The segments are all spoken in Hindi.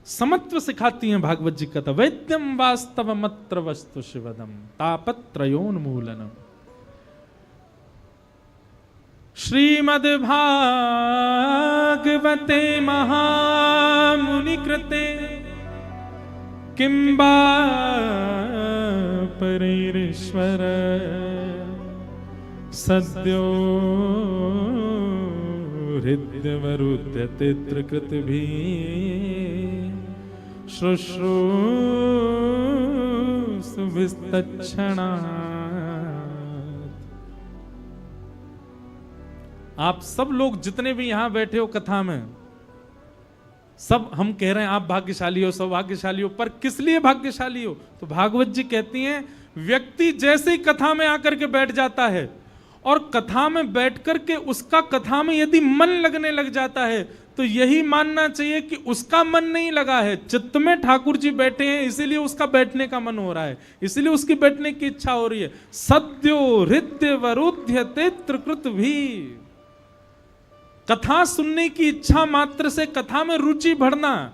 समत्व सिखाती हैं भागवत जी कथा। वैद्यम वास्तवमत्र वस्तु शिवदम तापत्रयोन्मूलनम। श्रीमद् भागवते महामुनि कृते किंबा परैरीश्वर सद्यो हृद्यवरुध्यते त्रिकृतिभिः शुश्रूषुभिस्तत्क्षणात्। आप सब लोग जितने भी यहां बैठे हो कथा में, सब हम कह रहे हैं आप भाग्यशाली हो, सब भाग्यशाली हो, पर किस लिए भाग्यशाली हो? तो भागवत जी कहती हैं व्यक्ति जैसे ही कथा में आकर के बैठ जाता है और कथा में बैठ करके उसका कथा में यदि मन लगने लग जाता है तो यही मानना चाहिए कि उसका मन नहीं लगा है, चित्त में ठाकुर जी बैठे हैं, इसीलिए उसका बैठने का मन हो रहा है, इसीलिए उसकी बैठने की इच्छा हो रही है। सद्यो हृदय वरुध्यते त्रिकृत भी। कथा सुनने की इच्छा मात्र से कथा में रुचि बढ़ना,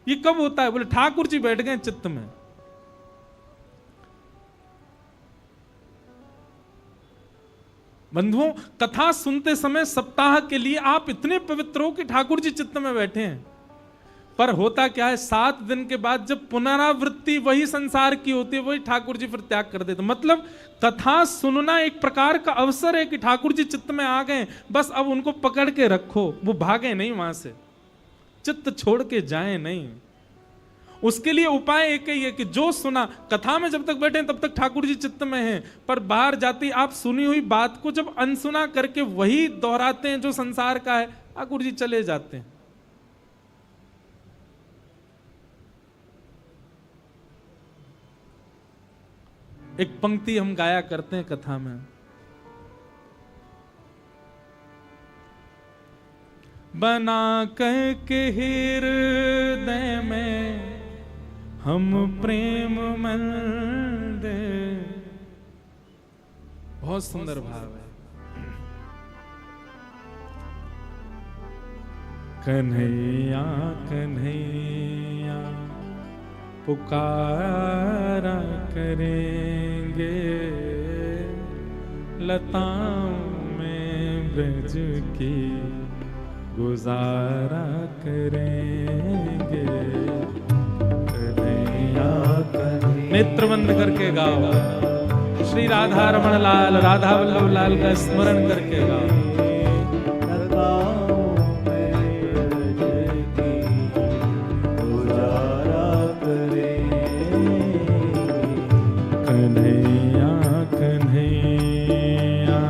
ये कब होता है? बोले ठाकुर जी बैठ गए चित्त में। बंधुओं, कथा सुनते समय सप्ताह के लिए आप इतने पवित्र हो कि ठाकुर जी चित्त में बैठे हैं, पर होता क्या है 7 दिन के बाद जब पुनरावृत्ति वही संसार की होती है, वही ठाकुर जी फिर त्याग कर देते। मतलब कथा सुनना एक प्रकार का अवसर है कि ठाकुर जी चित्त में आ गए, बस अब उनको पकड़ के रखो, वो भागे नहीं वहां से, चित्त छोड़ के जाए नहीं। उसके लिए उपाय एक ही है कि जो सुना, कथा में जब तक बैठे तब तक ठाकुर जी चित्त में हैं, पर बाहर जाती आप सुनी हुई बात को जब अनसुना करके वही दोहराते हैं जो संसार का है, ठाकुर जी चले जाते हैं। एक पंक्ति हम गाया करते हैं कथा में, बना करके हृदय में हम प्रेम मंदिर। बहुत सुंदर भाव है। कन्हैया कन्हैया पुकारा करेंगे, लताओं में ब्रज की गुजारा करेंगे। नेत्र बंद करके गाओ, श्री राधा रमण लाल, राधा वल्लभ लाल का स्मरण करके गाओ। कन्हैया कन्हैया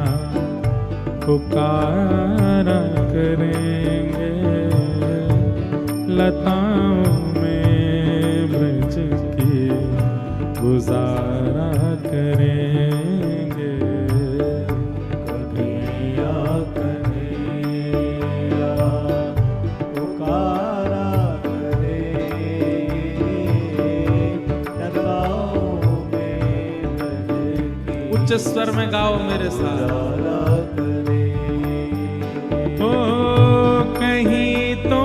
पुकारा करेंगे, लताओं में ब्रज की गुजारा करेंगे। कन्हैया कन्हैया पुकारा करेंगे, लताओं में ब्रज की। उच्च स्वर में गाओ मेरे साथ। ओ कहीं तो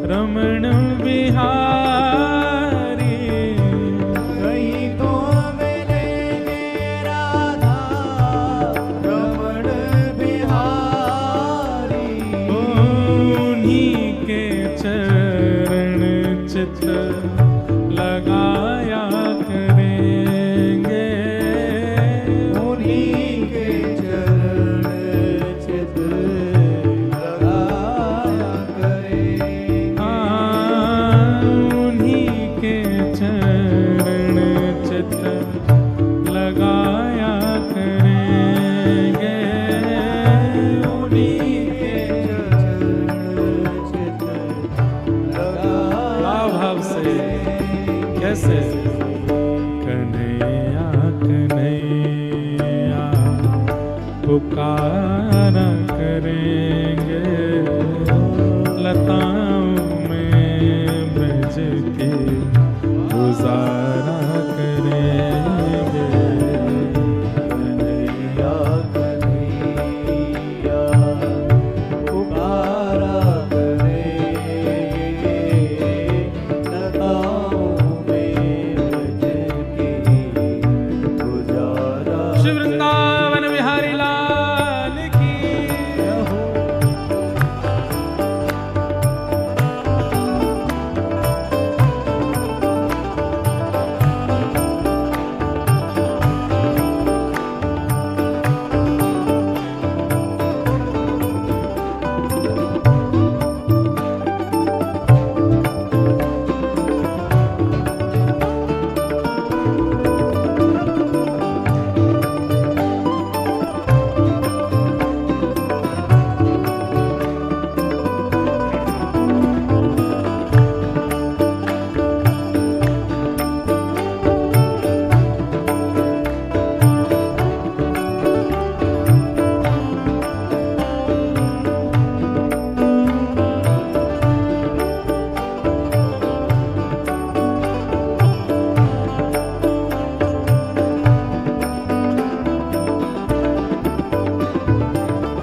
रमण बिहारी, पुकारा करेंगे, लताओं में ब्रज के गुजारा करेंगे। कन्हैया कन्हैया पुकारा करेंगे, लताओं में ब्रज के गुजारा। श्री वृंदावन बिहारी लाल की।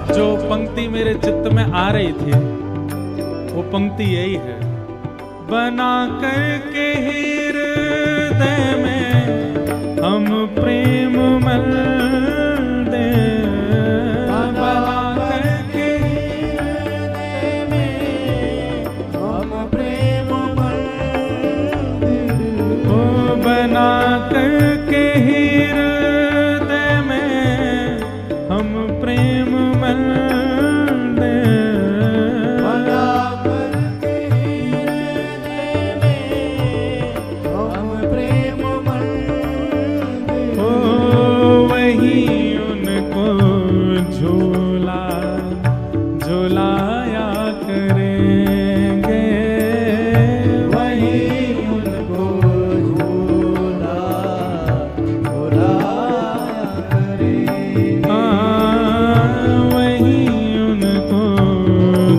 जो पंक्ति मेरे चित्त में आ रही थी वो पंक्ति यही है। बना करके हृदय में हम प्रेम मल दे, बना करके हृदय में हम प्रेम मल दे, ओ बना करके हृदय में हम प्रेम मल दे, बना करके हृदय में हम प्रेम मल दे। ओ वही उनको झूला झुलाया करेंगे, वही उनको झूला झुलाया करेंगे, वही उनको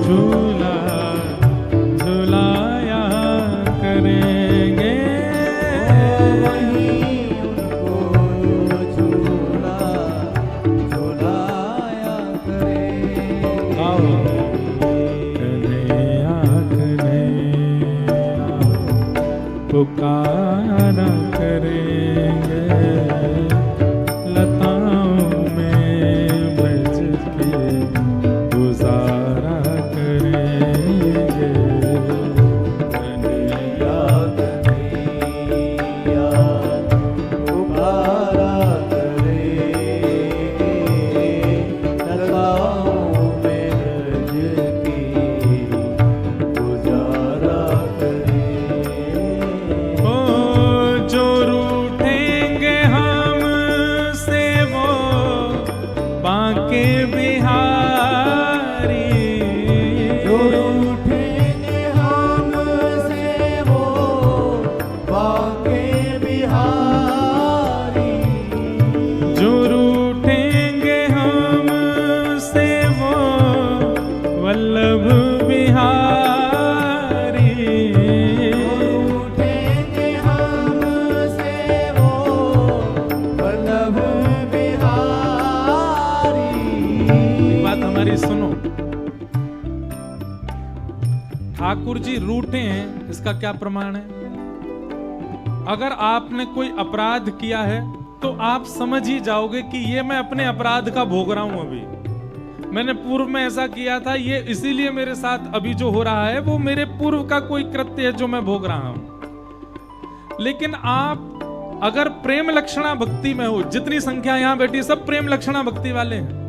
झूला झुलाया करेंगे। वही उनको झूला झुलाया करेंगे। आओ कन्हैया कन्हैया पुकारा करेंगे, लताओं में ब्रज के गुजारा करेंगे। कन्हैया कन्हैया पुकारा करेंगे, लताओं में ब्रज की गुजारा करेंगे। ओ जो रूठेंगे हमसे वो बांके बिहारी, जो रूठेंगे हमसे वो बांके बिहारी, जो रूठेंगे हमसे वो वल्लभ बिहारी। रूठेंगे हमसे वो वल्लभ बिहारी। बात हमारी सुनो, ठाकुर जी रूठे हैं इसका क्या प्रमाण है? अगर आपने कोई अपराध किया है तो आप समझ ही जाओगे कि ये मैं अपने अपराध का भोग रहा हूं। अभी मैंने पूर्व में ऐसा किया था, ये इसीलिए मेरे साथ अभी जो हो रहा है वो मेरे पूर्व का कोई कृत्य है जो मैं भोग रहा हूं। लेकिन आप अगर प्रेम लक्षणा भक्ति में हो, जितनी संख्या यहां बैठी सब प्रेम लक्षणा भक्ति वाले हैं,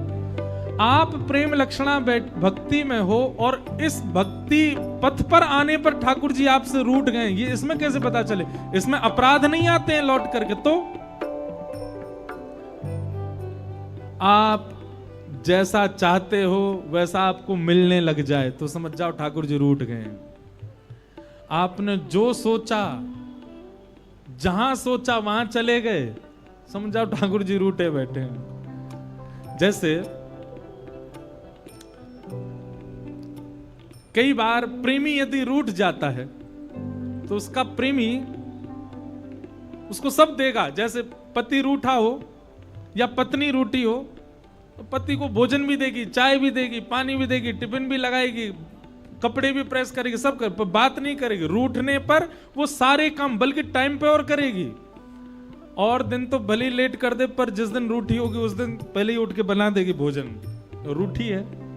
आप प्रेम लक्षणा भक्ति में हो और इस भक्ति पथ पर आने पर ठाकुर जी आपसे रूठ गए, ये इसमें कैसे पता चले? इसमें अपराध नहीं आते हैं लौट करके। तो आप जैसा चाहते हो वैसा आपको मिलने लग जाए तो समझ जाओ ठाकुर जी रूठ गए। आपने जो सोचा, जहां सोचा वहां चले गए, समझ जाओ ठाकुर जी रूठे बैठे हैं। जैसे कई बार प्रेमी यदि रूठ जाता है तो उसका प्रेमी उसको सब देगा। जैसे पति रूठा हो या पत्नी रूठी हो तो पति को भोजन भी देगी, चाय भी देगी, पानी भी देगी, टिफिन भी लगाएगी, कपड़े भी प्रेस करेगी, सब कर, पर बात नहीं करेगी। रूठने पर वो सारे काम बल्कि टाइम पे और करेगी। और दिन तो भले ही लेट कर दे, पर जिस दिन रूठी होगी उस दिन पहले ही उठ के बना देगी भोजन। रूठी है।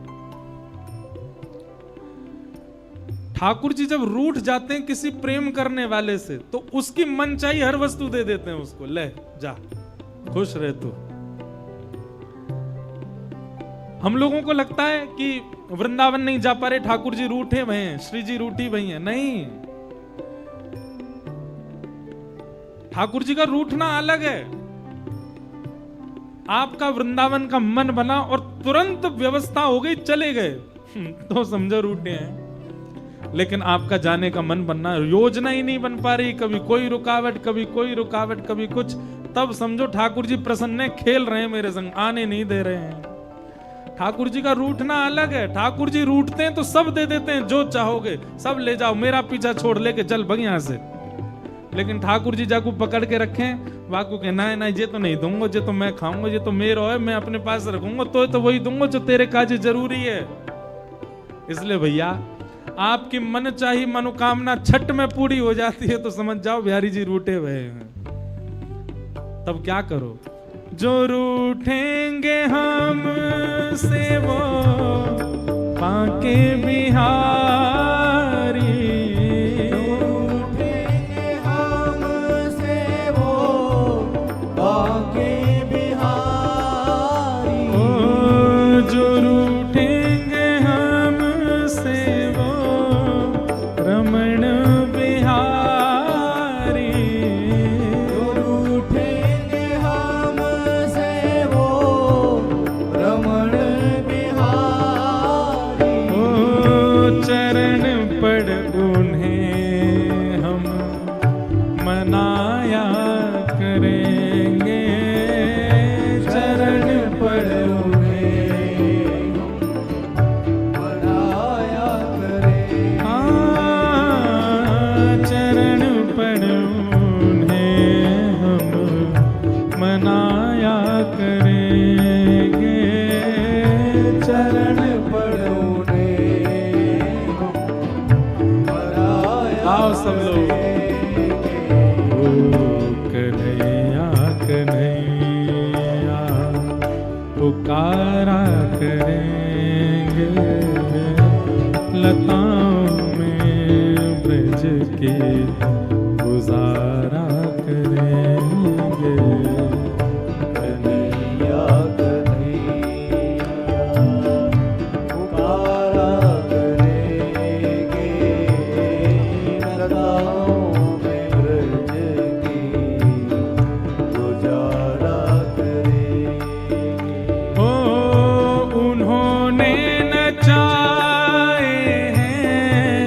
ठाकुर जी जब रूठ जाते हैं किसी प्रेम करने वाले से तो उसकी मनचाही हर वस्तु दे देते हैं उसको, ले जा खुश रह तू। हम लोगों को लगता है कि वृंदावन नहीं जा पा रहे, ठाकुर जी रूठे हुए हैं, श्री जी रूठी हुई हैं। नहीं, ठाकुर जी का रूठना अलग है। आपका वृंदावन का मन बना और तुरंत व्यवस्था हो गई, चले गए तो समझो रूठे हैं। लेकिन आपका जाने का मन बनना, योजना ही नहीं बन पा रही, कभी कोई रुकावट, कभी कोई रुकावट, कभी कुछ, तब समझो ठाकुर जी प्रसन्न है, खेल रहे हैं मेरे संग, आने नहीं दे रहे हैं। ठाकुर जी का रूठना अलग है। ठाकुर जी रूठते हैं तो सब दे देते हैं, जो चाहोगे सब ले जाओ, मेरा पीछा छोड़, लेके चल भग यहां से। लेकिन ठाकुर जी जाकू पकड़ के रखें, वाकू के ना ये तो नहीं दूंगा, ये तो मैं खाऊंगा, ये तो मेरा है, मैं अपने पास रखूंगा, तो वही दूंगा जो तेरे काज जरूरी है। इसलिए भैया आपकी मन चाही मनोकामना छठ में पूरी हो जाती है तो समझ जाओ बिहारी जी रूठे हुए हैं। तब क्या करो, जो रूठेंगे हम से वो पाके बिहारी, रूठेंगे हम से वो पाके बिहारी। ओ जो रूठेंगे हम से वो रमण बिहारी, जो रूठेंगे हम से वो रमण बिहारी। ओ चरण पड़ उन्हें हम मनाया करेंगे, चरण पड़ उन्हें मनाया करें। चरण पड़ उन्हें हम मनाया करेंगे, चरण पड़ोने मनाया आओ सब लोग। ओ कन्हैया कन्हैया पुकारा करेंगे, लताओं में ब्रज के गुजारा करेंगे। कन्हैया कन्हैया पुकारा करेंगे, लताओं में ब्रज की गुजारा करेंगे। ओ उन्होंने नचाए हैं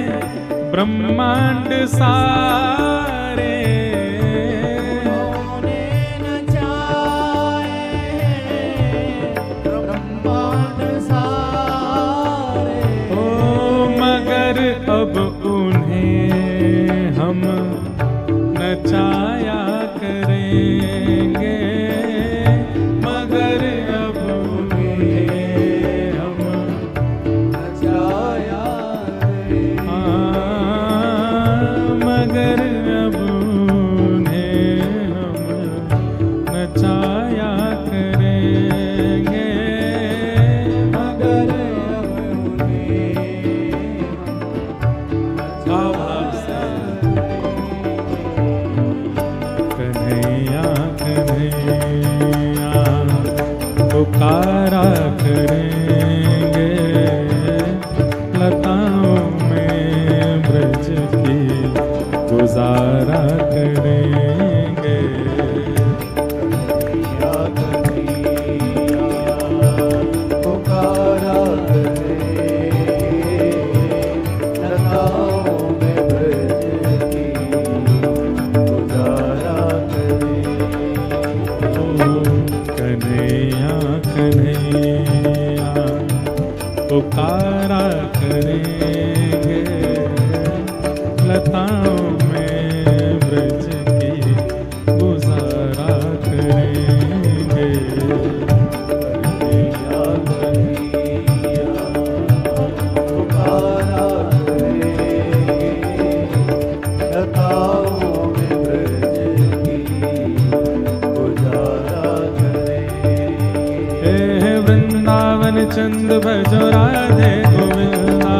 ब्रह्मांड सारे, उन्होंने नचाए हैं ब्रह्मांड सारे। ओ मगर अब उन्हें हम नचाया करेंगे, मगर अब उन्हें हम नचाया करेंगे। मगर अब उन्हें हम नचाया करेंगे, मगर अब उन्हें भाव से कन्हैया कन्हैया पुकारा करेंगे, लताओं में ब्रज की गुजारा करेंगे। कन्हैया कन्हैया पुकारा करेंगे, लताओं में ब्रज की गुजारा करेंगे। कन्हैया कन्हैया कन्हैया पुकारा करेंगे, लताओं में ब्रज की गुजारा करेंगे। कन्हैया कन्हैया पुकारा करेंगे, लताओं में ब्रज की गुजारा करेंगे। हे वृंदावन चंद भजो राधे गोविंदा,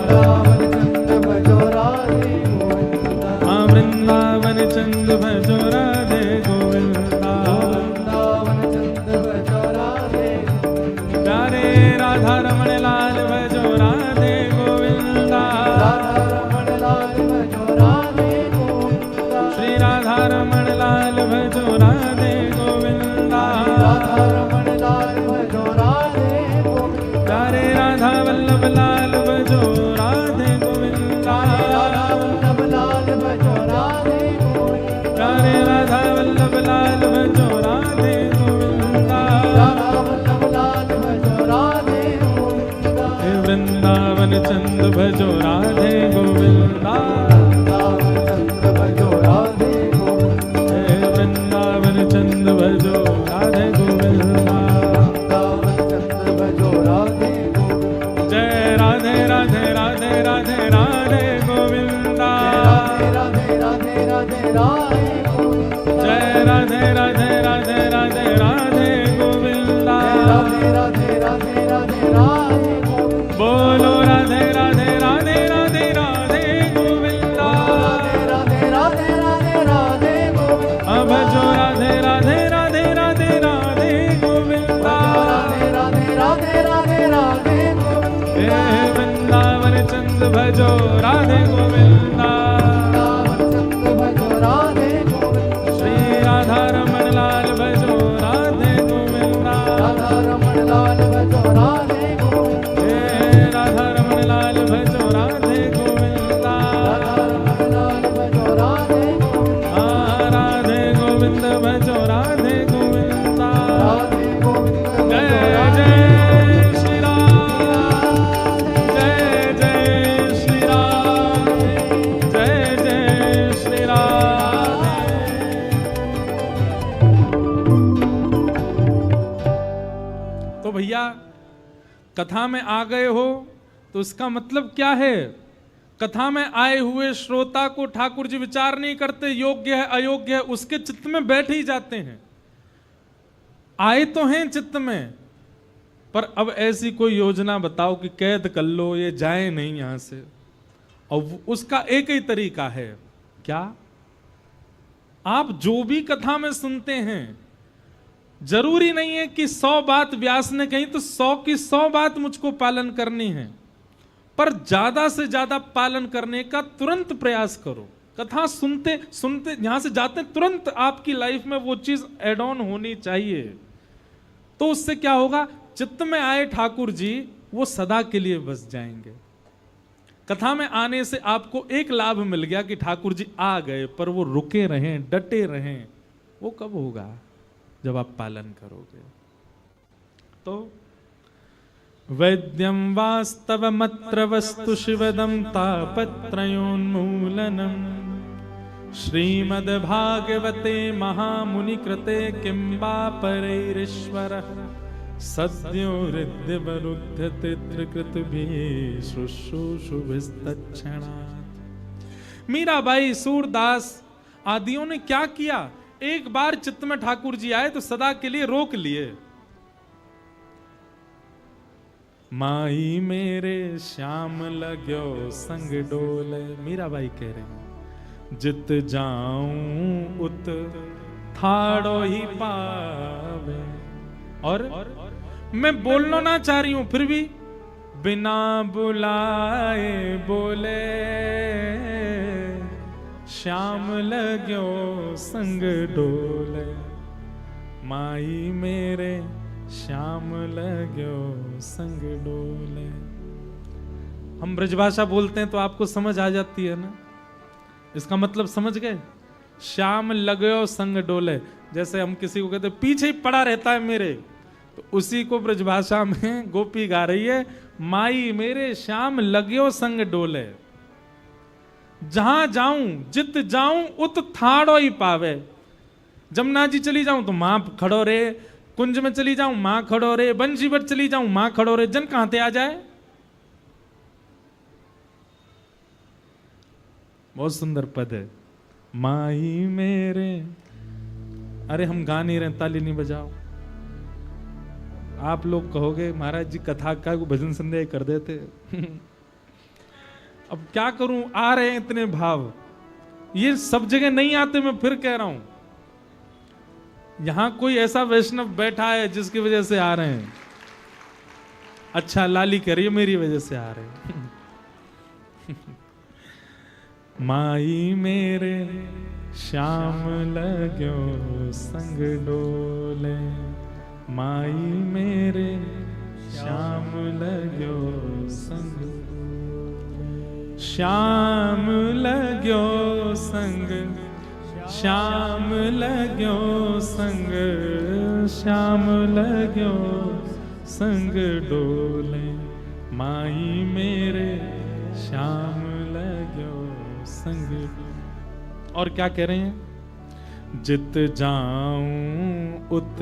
वृंदावन चंद भजो राधे गोविंदा, वृंदावन चंद भजो राधे गोविंदा, वृंदावन चंद भजो राधे गोविंदा, प्यारे राधा रमण लाल भजो राधे गोविंदा, राधा रमण लाल भजो राधे गोविंदा, श्री राधा रमण लाल भजो राधे गोविंदा, राधा रमण लाल भजो राधे गोविंदा, प्यारे राधा वल्लभ लाल भजो राधे गोविंदा, राधा वल्लभ लाल भजो राधे गोविंदा, प्यारे राधा वल्लभ लाल भजो राधे गोविंदा, राधा वल्लभ लाल भजो राधे गोविंदा, हे वृंदावन चंद भजो राधे गोविंदा, वृंदावन चंद भजो राधे गोविंदा, हे वृंदावन चंद भजो राधे गोविंदा। वृंदावन चंद भजो राधे गोविंदा, जय राधे राधे राधे राधे राधे गोविंदा, राधे राधे राधे राधे गोविंदा, जय राधे राधे राधे राधे राधे गोविंदा, राधे राधे राधे राधे राधे गोविंदा, बोलो राधे राधे राधे राधे राधे गोविंदा, राधे राधे राधे राधे गोविंदा, अब भजो राधे राधे राधे राधे राधे गोविंदा, राधे राधे राधे राधे राधे गोविंदा, हे वृंदावन चंद भजो राधे गोविंदा, वृंदावन चंद भजो राधे गोविंदा, श्री राधा रमण लाल भजो राधे गोविंदा, राधा रमण लाल भजो राधे गोविंदा, हे राधा रमण लाल भजो राधे गोविंदा, राधा रमण लाल भजो राधे गोविंदा, राधे गोविंद भजो राधे गोविंदा, राधे गोविंद जय भजो जय श्री राम, जय जय श्री राम, जय जय श्री राम। तो भैया कथा में आ गए हो तो इसका मतलब क्या है? कथा में आए हुए श्रोता को ठाकुर जी विचार नहीं करते, योग्य है अयोग्य है, उसके चित्त में बैठ ही जाते हैं। आए तो हैं चित्त में, पर अब ऐसी कोई योजना बताओ कि कैद कर लो, ये जाए नहीं यहां से। और उसका एक ही तरीका है, क्या? आप जो भी कथा में सुनते हैं, जरूरी नहीं है कि 100 बात व्यास ने कही तो 100 की 100 बात मुझको पालन करनी है, पर ज्यादा से ज्यादा पालन करने का तुरंत प्रयास करो। कथा सुनते सुनते यहां से जाते तुरंत आपकी लाइफ में वो चीज एड ऑन होनी चाहिए। तो उससे क्या होगा? चित्त में आए ठाकुर जी वो सदा के लिए बस जाएंगे। कथा में आने से आपको एक लाभ मिल गया कि ठाकुर जी आ गए, पर वो रुके रहें, डटे रहें। वो कब होगा? जब आप पालन करोगे। तो वैद्यम वास्तवमत्र वस्तु शिवदम तापत्रयोन्मूलनम श्रीमद्भागवते महामुनि कृते किं वा परैरीश्वरः सद्यो हृद्यवरुध्यते त्रिकृतभिः शुश्रूषुभिस्तत्क्षणात्। मीराबाई, सूरदास आदियों ने क्या किया? एक बार चित्त में ठाकुर जी आए तो सदा के लिए रोक लिए। माई मेरे श्याम लाग्यो संग डोले, मीराबाई कह रहे हैं, जित जाऊं उत थाड़ो ही पावे। और मैं बोलना ना चाह रही हूं, फिर भी बिना बुलाए बोले, श्याम लाग्यो संग डोले, माई मेरे श्याम लाग्यो संग डोले। हम ब्रजभाषा बोलते हैं तो आपको समझ आ जाती है ना, इसका मतलब समझ गए? श्याम लाग्यो संग डोले, जैसे हम किसी को कहते पीछे ही पड़ा रहता है मेरे, तो उसी को ब्रजभाषा में गोपी गा रही है, माई मेरे श्याम लग्यो संग डोले, जहां जाऊं जित जाऊं उत थाड़ो ही पावे। जमुना जी चली जाऊं तो मां खड़ो रे, कुंज में चली जाऊं मां खड़ो रे, बंशी पर चली जाऊं मां खड़ो रे, जन कहां ते आ जाए। बहुत सुंदर पद है, माई मेरे। अरे हम गा नहीं रहे, ताली नहीं बजाओ। आप लोग कहोगे महाराज जी कथा का भजन संध्या कर देते। अब क्या करूं, आ रहे हैं इतने भाव, ये सब जगह नहीं आते। मैं फिर कह रहा हूं, यहां कोई ऐसा वैष्णव बैठा है जिसकी वजह से आ रहे हैं। अच्छा लाली कह रही है मेरी वजह से आ रहे हैं। माई मेरे श्याम लग्यो संग डोले, माई मेरे श्याम लग्यो संग, श्याम लग्यो संग, श्याम लग्यो संग, श्याम लग्यो संग डोले, माई मेरे श्याम लग्यो संग। और क्या कह रहे हैं, जित जाऊं उत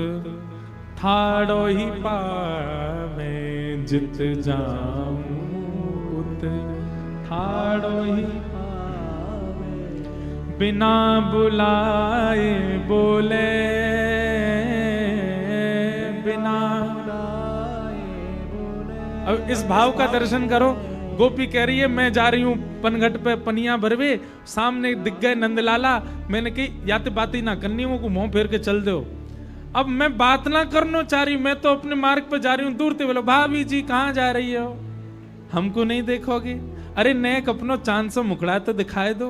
थाड़ो ही पावे, जित जाऊं उत थाड़ो ही पावे, बिना बुलाए बोले, बिना बुलाए बोले। अब इस भाव का दर्शन करो। गोपी कह रही है मैं जा रही हूं पनघट पे पनिया भरवे, सामने दिख गए नंदलाला। मैंने कही या तो बात ही ना करनी, वो को मुंह फेर के चल दो। अब मैं बात ना करना चाह रही, मैं तो अपने मार्ग पे जा रही हूं। दूर से बोलो भाभी जी कहां जा रही हो, हमको नहीं देखोगी। अरे नेक अपनो चांद से मुखड़ा तो दिखाए दो।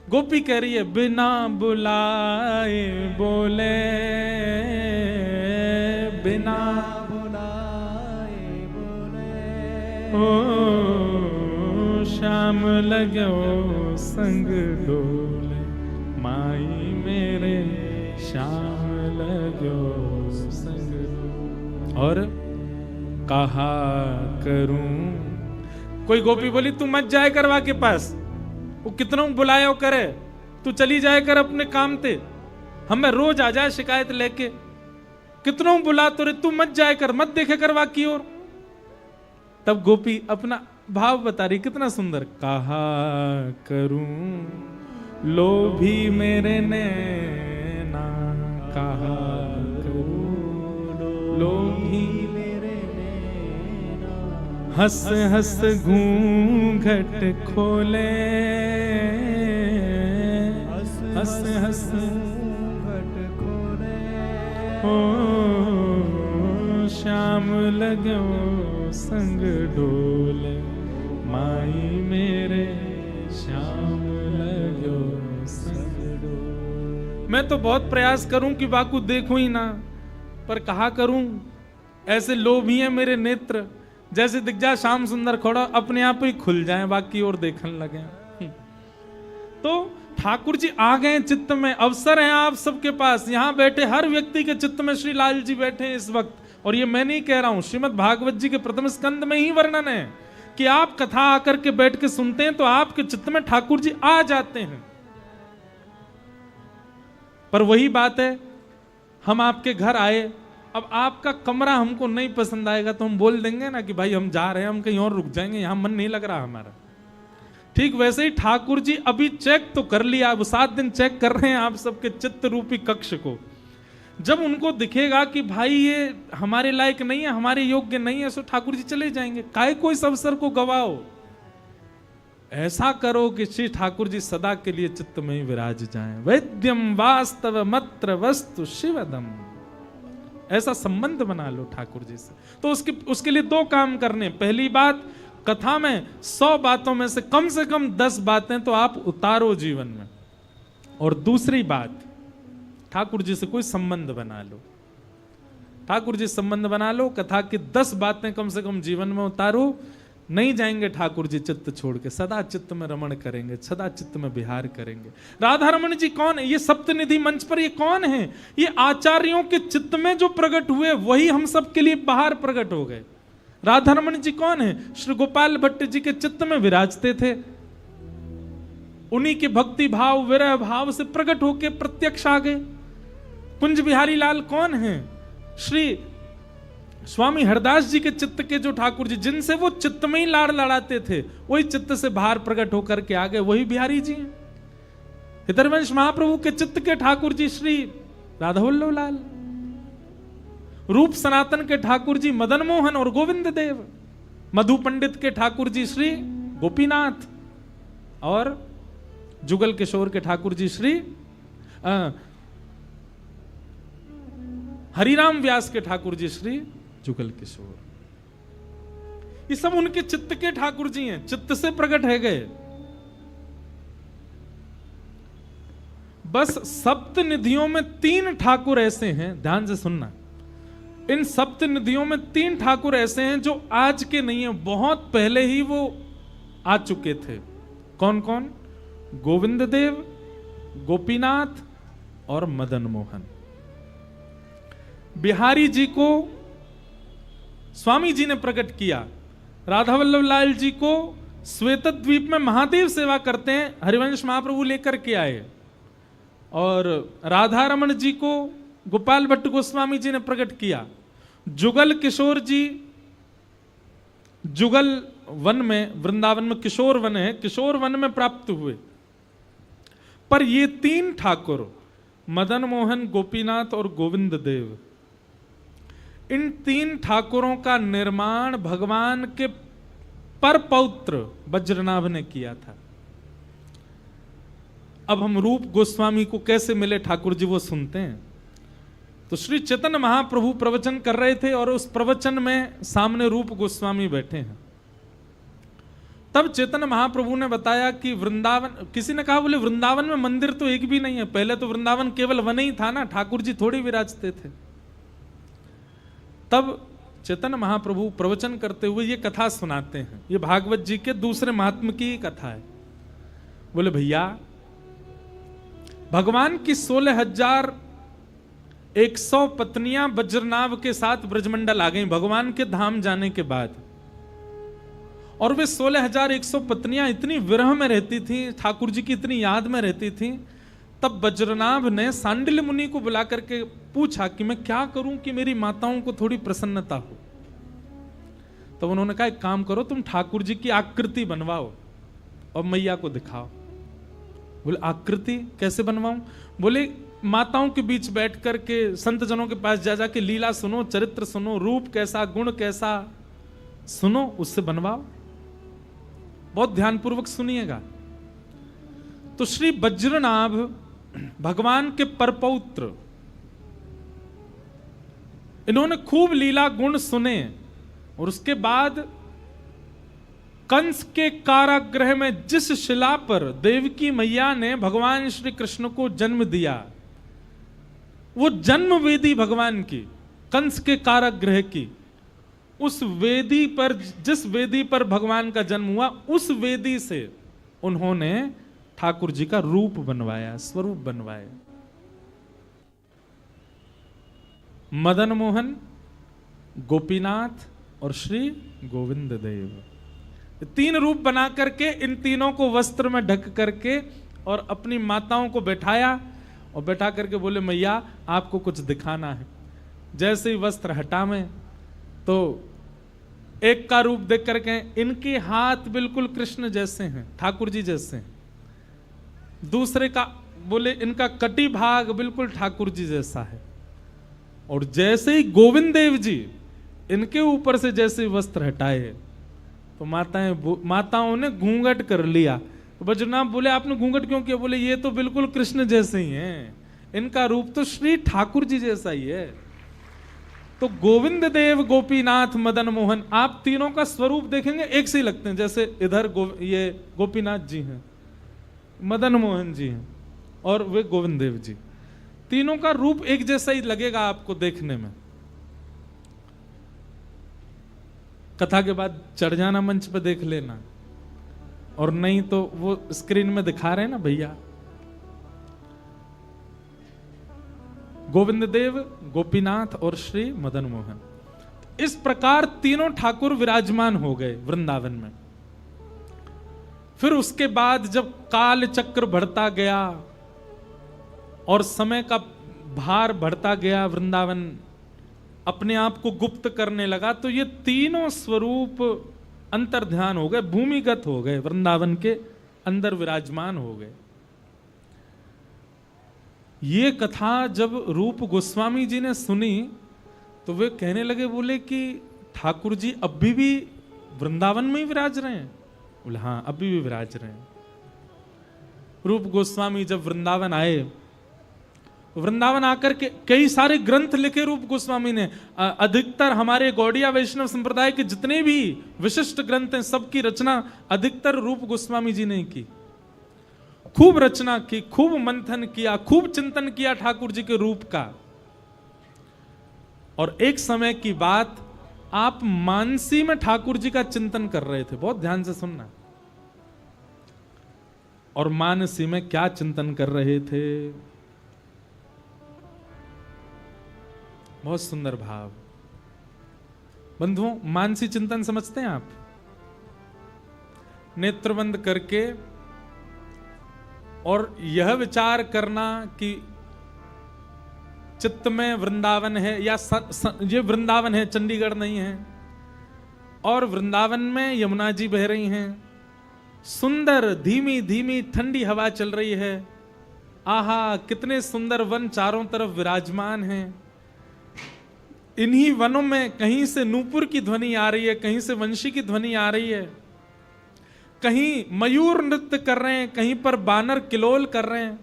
गोपी कह रही है बिना बुलाए बोले, बिना बुलाए बोले, ओ श्याम लग्यो संग डोले, माई मेरे श्याम लग्यो संग डोले। और कहा करूं, कोई गोपी बोली तू मत जाए कर वा के पास, वो कितना बुलायो करे, तू चली जाए कर अपने काम ते, हमें रोज आ जाए शिकायत लेके, कितना बुला तो रे, तू मत जाए कर, मत देखे कर वा की ओर। तब गोपी अपना भाव बता रही, कितना सुंदर। कहा करूं लोभी मेरे नैना, कहा करूं लोभी मेरे नैना, हंस हंस घूंघट खोले, हंस हंस घूंघट खोले, ओ श्याम लग्यो संग डोले, माई मेरे श्याम लग्यो संग डोले। मैं तो बहुत प्रयास करूं कि बाकू देखूं ही ना, पर कहा करूं, ऐसे लोभी हैं मेरे नेत्र, जैसे दिख जाए श्याम सुंदर खड़ा अपने आप ही खुल जाए, बाकी और देखने लगे। तो ठाकुर जी आ गए चित्त में, अवसर है आप सबके पास। यहां बैठे हर व्यक्ति के चित्त में श्री लाल जी बैठे हैं इस वक्त। और ये मैं नहीं कह रहा हूं, श्रीमद् भागवत जी के प्रथम स्कंद में ही वर्णन है कि आप कथा आकर के बैठ के सुनते हैं तो आपके चित्त में ठाकुर जी आ जाते हैं। पर वही बात है, हम आपके घर आए, अब आपका कमरा हमको नहीं पसंद आएगा तो हम बोल देंगे ना कि भाई हम जा रहे हैं, हम कहीं और रुक जाएंगे, यहां मन नहीं लग रहा हमारा। ठीक वैसे ही ठाकुर जी अभी चेक तो कर लिया, अब 7 दिन चेक कर रहे हैं आप सबके चित्त रूपी कक्ष को। जब उनको दिखेगा कि भाई ये हमारे लायक नहीं है, हमारे योग्य नहीं है, तो ठाकुर जी चले जाएंगे। काहे को इस अवसर को गवाओ, ऐसा करो कि श्री ठाकुर जी सदा के लिए चित्त में ही विराज जाएं। वैद्यम वास्तव मत्र वस्तु शिवदम, ऐसा संबंध बना लो ठाकुर जी से। तो उसके लिए 2 काम करने। पहली बात, कथा में 100 बातों में से कम 10 बातें तो आप उतारो जीवन में। और दूसरी बात, ठाकुर जी से कोई संबंध बना लो। ठाकुर जी संबंध बना लो, कथा की 10 बातें कम से कम जीवन में उतारो, नहीं जाएंगे ठाकुर जी चित्त छोड़ के, सदा चित्त में रमण करेंगे, सदा चित्त में विहार करेंगे। राधा रमण जी कौन है? ये सप्तनिधि मंच पर ये कौन है? ये आचार्यों के चित्त में जो प्रकट हुए वही हम सब के लिए बाहर प्रकट हो गए। राधा रमण जी कौन है? श्री गोपाल भट्ट जी के चित्त में विराजते थे, उन्हीं के भक्ति भाव विरह भाव से प्रकट होके प्रत्यक्ष आ गए। कुंज बिहारी लाल कौन है? श्री स्वामी हरदास जी के चित्त के जो ठाकुर जी, जिनसे वो चित्त में ही लाड़ लड़ाते थे, वही चित्त से बाहर प्रकट होकर के आ गए, वही बिहारी जी हैं। हितरवंश महाप्रभु के चित्त के ठाकुर जी श्री राधा वल्लभ लाल। रूप सनातन के ठाकुर जी मदन मोहन और गोविंद देव। मधु पंडित के ठाकुर जी श्री गोपीनाथ और जुगल किशोर के ठाकुर जी श्री हरिराम व्यास के ठाकुर जी श्री जुगल किशोर। ये सब उनके चित्त के ठाकुर जी हैं, चित्त से प्रकट है गए। बस सप्त निधियों में 3 ठाकुर ऐसे हैं, ध्यान से सुनना, इन सप्त निधियों में 3 ठाकुर ऐसे हैं जो आज के नहीं है, बहुत पहले ही वो आ चुके थे। कौन कौन? गोविंद देव, गोपीनाथ और मदन मोहन। बिहारी जी को स्वामी जी ने प्रकट किया, राधा वल्लभ लाल जी को श्वेत द्वीप में महादेव सेवा करते हैं हरिवंश महाप्रभु लेकर के आए, और राधा रमण जी को गोपाल भट्ट गोस्वामी जी ने प्रकट किया। जुगल किशोर जी जुगल वन में, वृंदावन में किशोर वन है, किशोर वन में प्राप्त हुए। पर ये 3 ठाकुर मदन मोहन, गोपीनाथ और गोविंद देव, इन 3 ठाकुरों का निर्माण भगवान के पर पौत्र वज्रनाभ ने किया था। अब हम रूप गोस्वामी को कैसे मिले ठाकुर जी वो सुनते हैं। तो श्री चैतन्य महाप्रभु प्रवचन कर रहे थे और उस प्रवचन में सामने रूप गोस्वामी बैठे हैं। तब चैतन्य महाप्रभु ने बताया कि वृंदावन, किसी ने कहा बोले वृंदावन में मंदिर तो एक भी नहीं है, पहले तो वृंदावन केवल वन ही था ना, ठाकुर जी थोड़ी विराजते थे। तब चैतन्य महाप्रभु प्रवचन करते हुए ये कथा सुनाते हैं, ये भागवत जी के दूसरे महात्म की कथा है। बोले भैया, भगवान की 16,100 पत्नियां वज्रनाभ के साथ ब्रजमंडल आ गई भगवान के धाम जाने के बाद, और वे 16,100 पत्नियां इतनी विरह में रहती थी, ठाकुर जी की इतनी याद में रहती थी। तब वज्रनाभ ने सांडिल्य मुनि को बुला करके पूछा कि मैं क्या करूं कि मेरी माताओं को थोड़ी प्रसन्नता हो। तब उन्होंने कहा एक काम करो, तुम ठाकुर जी की आकृति बनवाओ और मैया को दिखाओ। बोले आकृति कैसे बनवाऊं? बोले माताओं के बीच बैठ करके संत जनों के पास जा जाके लीला सुनो, चरित्र सुनो, रूप कैसा, गुण कैसा सुनो, उससे बनवाओ। बहुत ध्यानपूर्वक सुनिएगा। तो श्री वज्रनाभ भगवान के परपौत्र, इन्होंने खूब लीला गुण सुने, और उसके बाद कंस के कारागृह में जिस शिला पर देवकी मैया ने भगवान श्री कृष्ण को जन्म दिया, वो जन्म वेदी भगवान की, कंस के कारागृह की, उस वेदी पर, जिस वेदी पर भगवान का जन्म हुआ, उस वेदी से उन्होंने ठाकुर जी का रूप बनवाया, स्वरूप बनवाया। मदन मोहन, गोपीनाथ और श्री गोविंद देव, 3 रूप बना करके इन तीनों को वस्त्र में ढक करके और अपनी माताओं को बैठाया, और बैठा करके बोले मैया आपको कुछ दिखाना है। जैसे ही वस्त्र हटा में, तो एक का रूप देख करके इनके हाथ बिल्कुल कृष्ण जैसे हैं, ठाकुर जी जैसे हैं। दूसरे का बोले इनका कटी भाग बिल्कुल ठाकुर जी जैसा है। और जैसे ही गोविंद देव जी इनके ऊपर से जैसे वस्त्र हटाए, तो माताओं ने घूंघट कर लिया। तो वज्रनाभ बोले आपने घूंघट क्यों किया? बोले ये तो बिल्कुल कृष्ण जैसे ही हैं, इनका रूप तो श्री ठाकुर जी जैसा ही है। तो गोविंद देव, गोपीनाथ, मदन मोहन, आप तीनों का स्वरूप देखेंगे एक से ही लगते हैं। जैसे इधर ये गोपीनाथ जी हैं, मदन मोहन जी हैं और वे गोविंद देव जी, तीनों का रूप एक जैसा ही लगेगा आपको देखने में। कथा के बाद चढ़ जाना मंच पे देख लेना, और नहीं तो वो स्क्रीन में दिखा रहे हैं ना भैया। गोविंद देव, गोपीनाथ और श्री मदन मोहन, इस प्रकार तीनों ठाकुर विराजमान हो गए वृंदावन में। फिर उसके बाद जब काल चक्र बढ़ता गया और समय का भार बढ़ता गया, वृंदावन अपने आप को गुप्त करने लगा, तो ये तीनों स्वरूप अंतर्ध्यान हो गए, भूमिगत हो गए, वृंदावन के अंदर विराजमान हो गए। ये कथा जब रूप गोस्वामी जी ने सुनी तो वे कहने लगे, बोले कि ठाकुर जी अभी भी वृंदावन में ही विराज रहे हैं? बोले हाँ, अभी भी विराज रहे हैं। रूप गोस्वामी जब वृंदावन आए, वृंदावन आकर के कई सारे ग्रंथ लिखे रूप गोस्वामी ने। अधिकतर हमारे गौड़िया वैष्णव संप्रदाय के जितने भी विशिष्ट ग्रंथ हैं, सबकी रचना अधिकतर रूप गोस्वामी जी ने की। खूब रचना की, खूब मंथन किया, खूब चिंतन किया ठाकुर जी के रूप का। और एक समय की बात, आप मानसी में ठाकुर जी का चिंतन कर रहे थे, बहुत ध्यान से सुनना। और मानसी में क्या चिंतन कर रहे थे? बहुत सुंदर भाव। बंधुओं, मानसी चिंतन समझते हैं आप? नेत्र बंद करके और यह विचार करना कि चित्त में वृंदावन है, या ये वृंदावन है, चंडीगढ़ नहीं है, और वृंदावन में यमुना जी बह रही हैं, सुंदर धीमी धीमी ठंडी हवा चल रही है, आहा कितने सुंदर वन चारों तरफ विराजमान हैं। इन्हीं वनों में कहीं से नूपुर की ध्वनि आ रही है, कहीं से वंशी की ध्वनि आ रही है, कहीं मयूर नृत्य कर रहे हैं, कहीं पर बानर किलोल कर रहे हैं।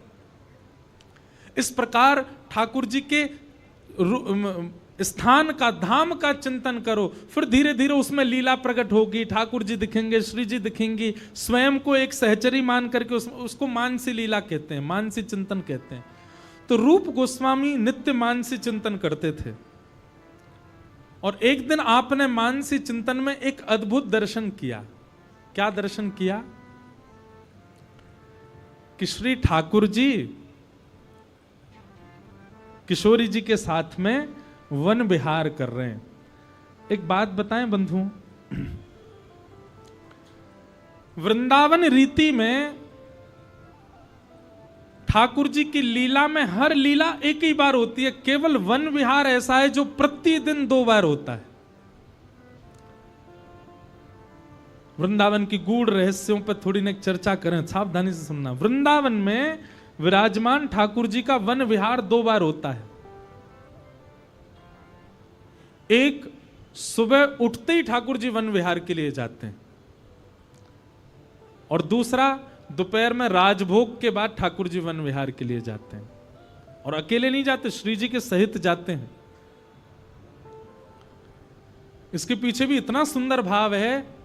इस प्रकार ठाकुर जी के स्थान का, धाम का चिंतन करो, फिर धीरे धीरे उसमें लीला प्रकट होगी, ठाकुर जी दिखेंगे, श्री जी दिखेंगी। स्वयं को एक सहचरी मान करके उसको मानसी लीला कहते हैं, मानसी चिंतन कहते हैं। तो रूप गोस्वामी नित्य मानसी चिंतन करते थे, और एक दिन आपने मानसी चिंतन में एक अद्भुत दर्शन किया। क्या दर्शन किया? कि श्री ठाकुर जी किशोरी जी के साथ में वन विहार कर रहे हैं। एक बात बताएं बंधुओं, वृंदावन रीति में ठाकुर जी की लीला में हर लीला एक ही बार होती है। केवल वन विहार ऐसा है जो प्रतिदिन 2 बार होता है। वृंदावन की गूढ़ रहस्यों पर थोड़ी न चर्चा करें, सावधानी से सुनना। वृंदावन में विराजमान ठाकुर जी का वन विहार 2 बार होता है। एक, सुबह उठते ही ठाकुर जी वन विहार के लिए जाते हैं, और दूसरा दोपहर में राजभोग के बाद ठाकुर जी वन विहार के लिए जाते हैं। और अकेले नहीं जाते, श्री जी के सहित जाते हैं। इसके पीछे भी इतना सुंदर भाव है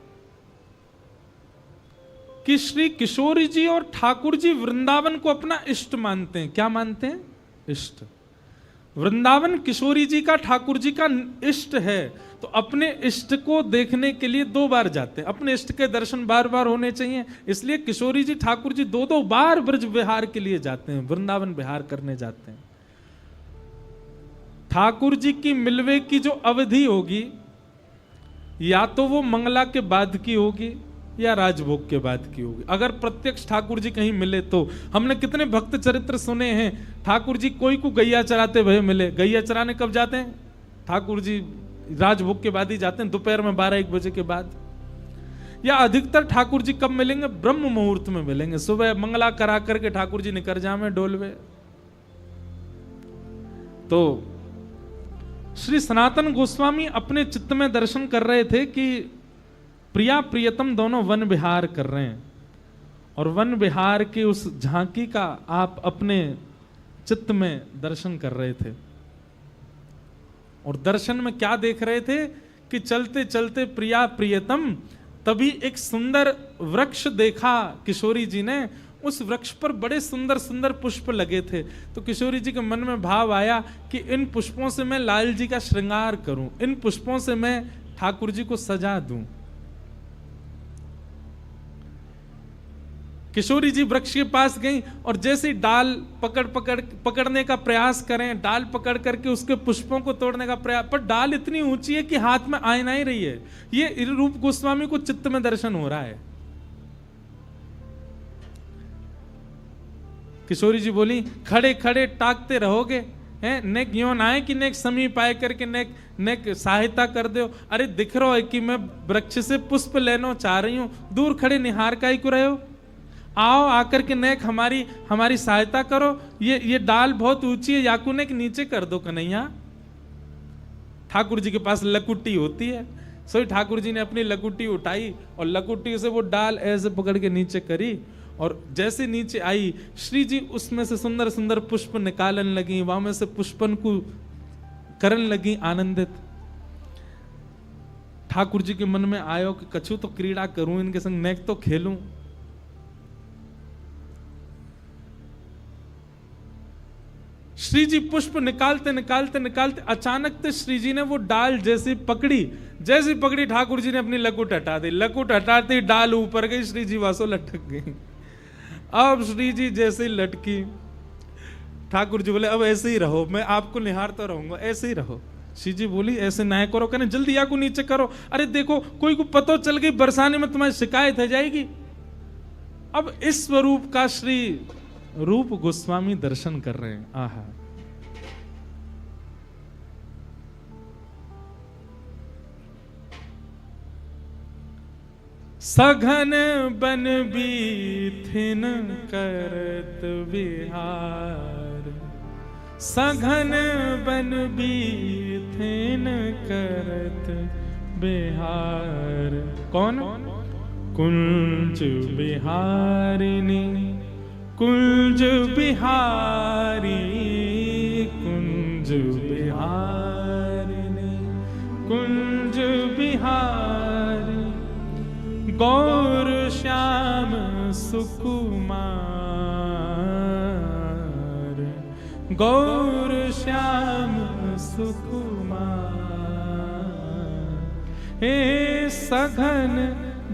कि श्री किशोरी जी और ठाकुर जी वृंदावन को अपना इष्ट मानते हैं। क्या मानते हैं? इष्ट। वृंदावन किशोरी जी का, ठाकुर जी का इष्ट है, तो अपने इष्ट को देखने के लिए 2 बार जाते हैं। अपने इष्ट के दर्शन बार बार होने चाहिए, इसलिए किशोरी जी ठाकुर जी 2-2 बार ब्रज विहार के लिए जाते हैं, वृंदावन विहार करने जाते हैं। ठाकुर जी की मिलवे की जो अवधि होगी, या तो वो मंगला के बाद की होगी या राजभोग के बाद की होगी। अगर प्रत्यक्ष ठाकुर जी कहीं मिले तो। हमने कितने भक्त चरित्र सुने हैं, ठाकुर जी कोई को गैया चराते हुए मिले। गैया चराने कब जाते हैं? ठाकुर जी राजभोग के बाद ही जाते हैं, दोपहर में 12-1 बजे के बाद। या अधिकतर ठाकुर जी कब मिलेंगे? ब्रह्म मुहूर्त में मिलेंगे। सुबह मंगला करा करके ठाकुर जी निकल जावे डोलवे। तो श्री सनातन गोस्वामी अपने चित्त में दर्शन कर रहे थे कि प्रिया प्रियतम दोनों वन विहार कर रहे हैं, और वन विहार की उस झांकी का आप अपने चित्त में दर्शन कर रहे थे। और दर्शन में क्या देख रहे थे कि चलते चलते प्रिया प्रियतम, तभी एक सुंदर वृक्ष देखा किशोरी जी ने। उस वृक्ष पर बड़े सुंदर सुंदर पुष्प लगे थे। तो किशोरी जी के मन में भाव आया कि इन पुष्पों से मैं लाल जी का श्रृंगार करूं, इन पुष्पों से मैं ठाकुर जी को सजा दूं। किशोरी जी वृक्ष के पास गई और जैसे डाल पकड़ने का प्रयास करें, डाल पकड़ करके उसके पुष्पों को तोड़ने का प्रयास, पर डाल इतनी ऊंची है कि हाथ में आ नहीं रही है। ये रूप गोस्वामी को चित्त में दर्शन हो रहा है। किशोरी जी बोली, खड़े खड़े टाकते रहोगे हैं, नेक यो ना है कि नेक समीप आए करके नेक सहायता कर दो। अरे दिख रहा है कि मैं वृक्ष से पुष्प लेना चाह रही हूं, दूर खड़े निहार का ही रहे हो। आओ आकर के नेक हमारी सहायता करो। ये डाल बहुत ऊंची है, याकू नेक नीचे कर दो कन्हैया। ठाकुर जी के पास लकुटी होती है, सो ठाकुर जी ने अपनी लकुटी उठाई और लकुटी से वो डाल ऐसे पकड़ के नीचे करी, और जैसे नीचे आई श्री जी उसमें से सुंदर सुंदर पुष्प निकालन लगी, वहां में से पुष्पन को करन लगी आनंदित। ठाकुर जी के मन में आयो कि कछु तो क्रीड़ा करूं इनके संग, नेक तो खेलूं। श्री जी पुष्प निकालते निकालते निकालते अचानक से श्री जी ने वो डाल जैसी पकड़ी ठाकुर जी ने अपनी लकुट हटा दी। लकुट हटाते डाल ऊपर गई, श्री जी वासो लटक गई। अब श्री जी जैसे ही लटकी, ठाकुर जी बोले अब ऐसे ही रहो, मैं आपको निहारता रहूंगा, ऐसे ही रहो। श्री जी बोली ऐसे ना करो, कहने जल्दी आको नीचे करो। अरे देखो कोई को पतो चल गई बरसाने में तुम्हारी शिकायत हो जाएगी। अब इस स्वरूप का श्री रूप गोस्वामी दर्शन कर रहे हैं। आहा, सघन बन बीथिन करत विहार, सघन बन बीथिन करत बिहार। कौन? कुंज बिहारिनी, कुंज बिहारी, कुंज बिहारिनी, कुंज बिहारी। गौर श्याम सुकुमार, गौर श्याम सुकुमार। हे सघन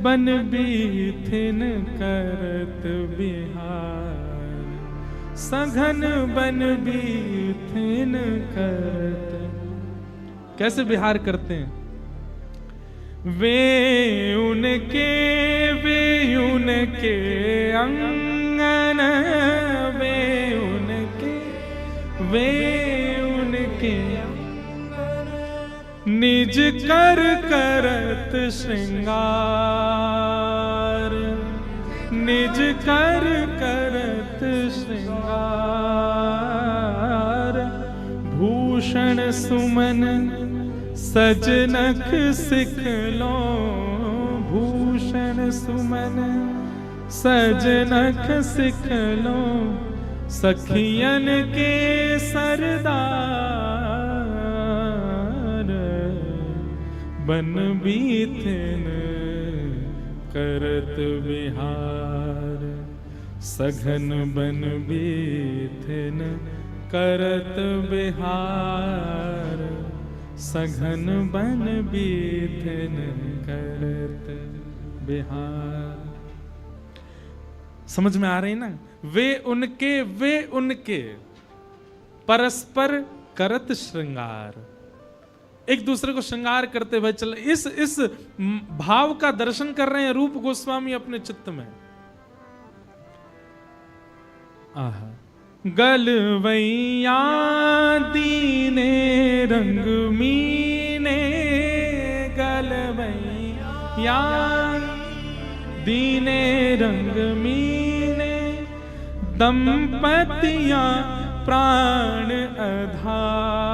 बन बीथिन करत बिहार, सघन बन बीथिन करत। कैसे बिहार करते हैं? वे उनके अंगन, वे उनके निज कर करत श्रृंगार, निज कर करत श्रृंगार। भूषण सुमन सजनख सिखलो, भूषण सुमन सजनख सिखलो। सखियन के सरदार, बन बीथिन करत बिहार, सघन बन बीथिन करत बिहार, सघन बन बीथिन करत बिहार। समझ में आ रही ना? वे उनके परस्पर करत श्रृंगार, एक दूसरे को श्रृंगार करते हुए चल। इस भाव का दर्शन कर रहे हैं रूप गोस्वामी अपने चित्त में। आहा, गलवैया दीने रंग मीने, गलवैया दीने रंग मीने। दंपतियां प्राण आधार,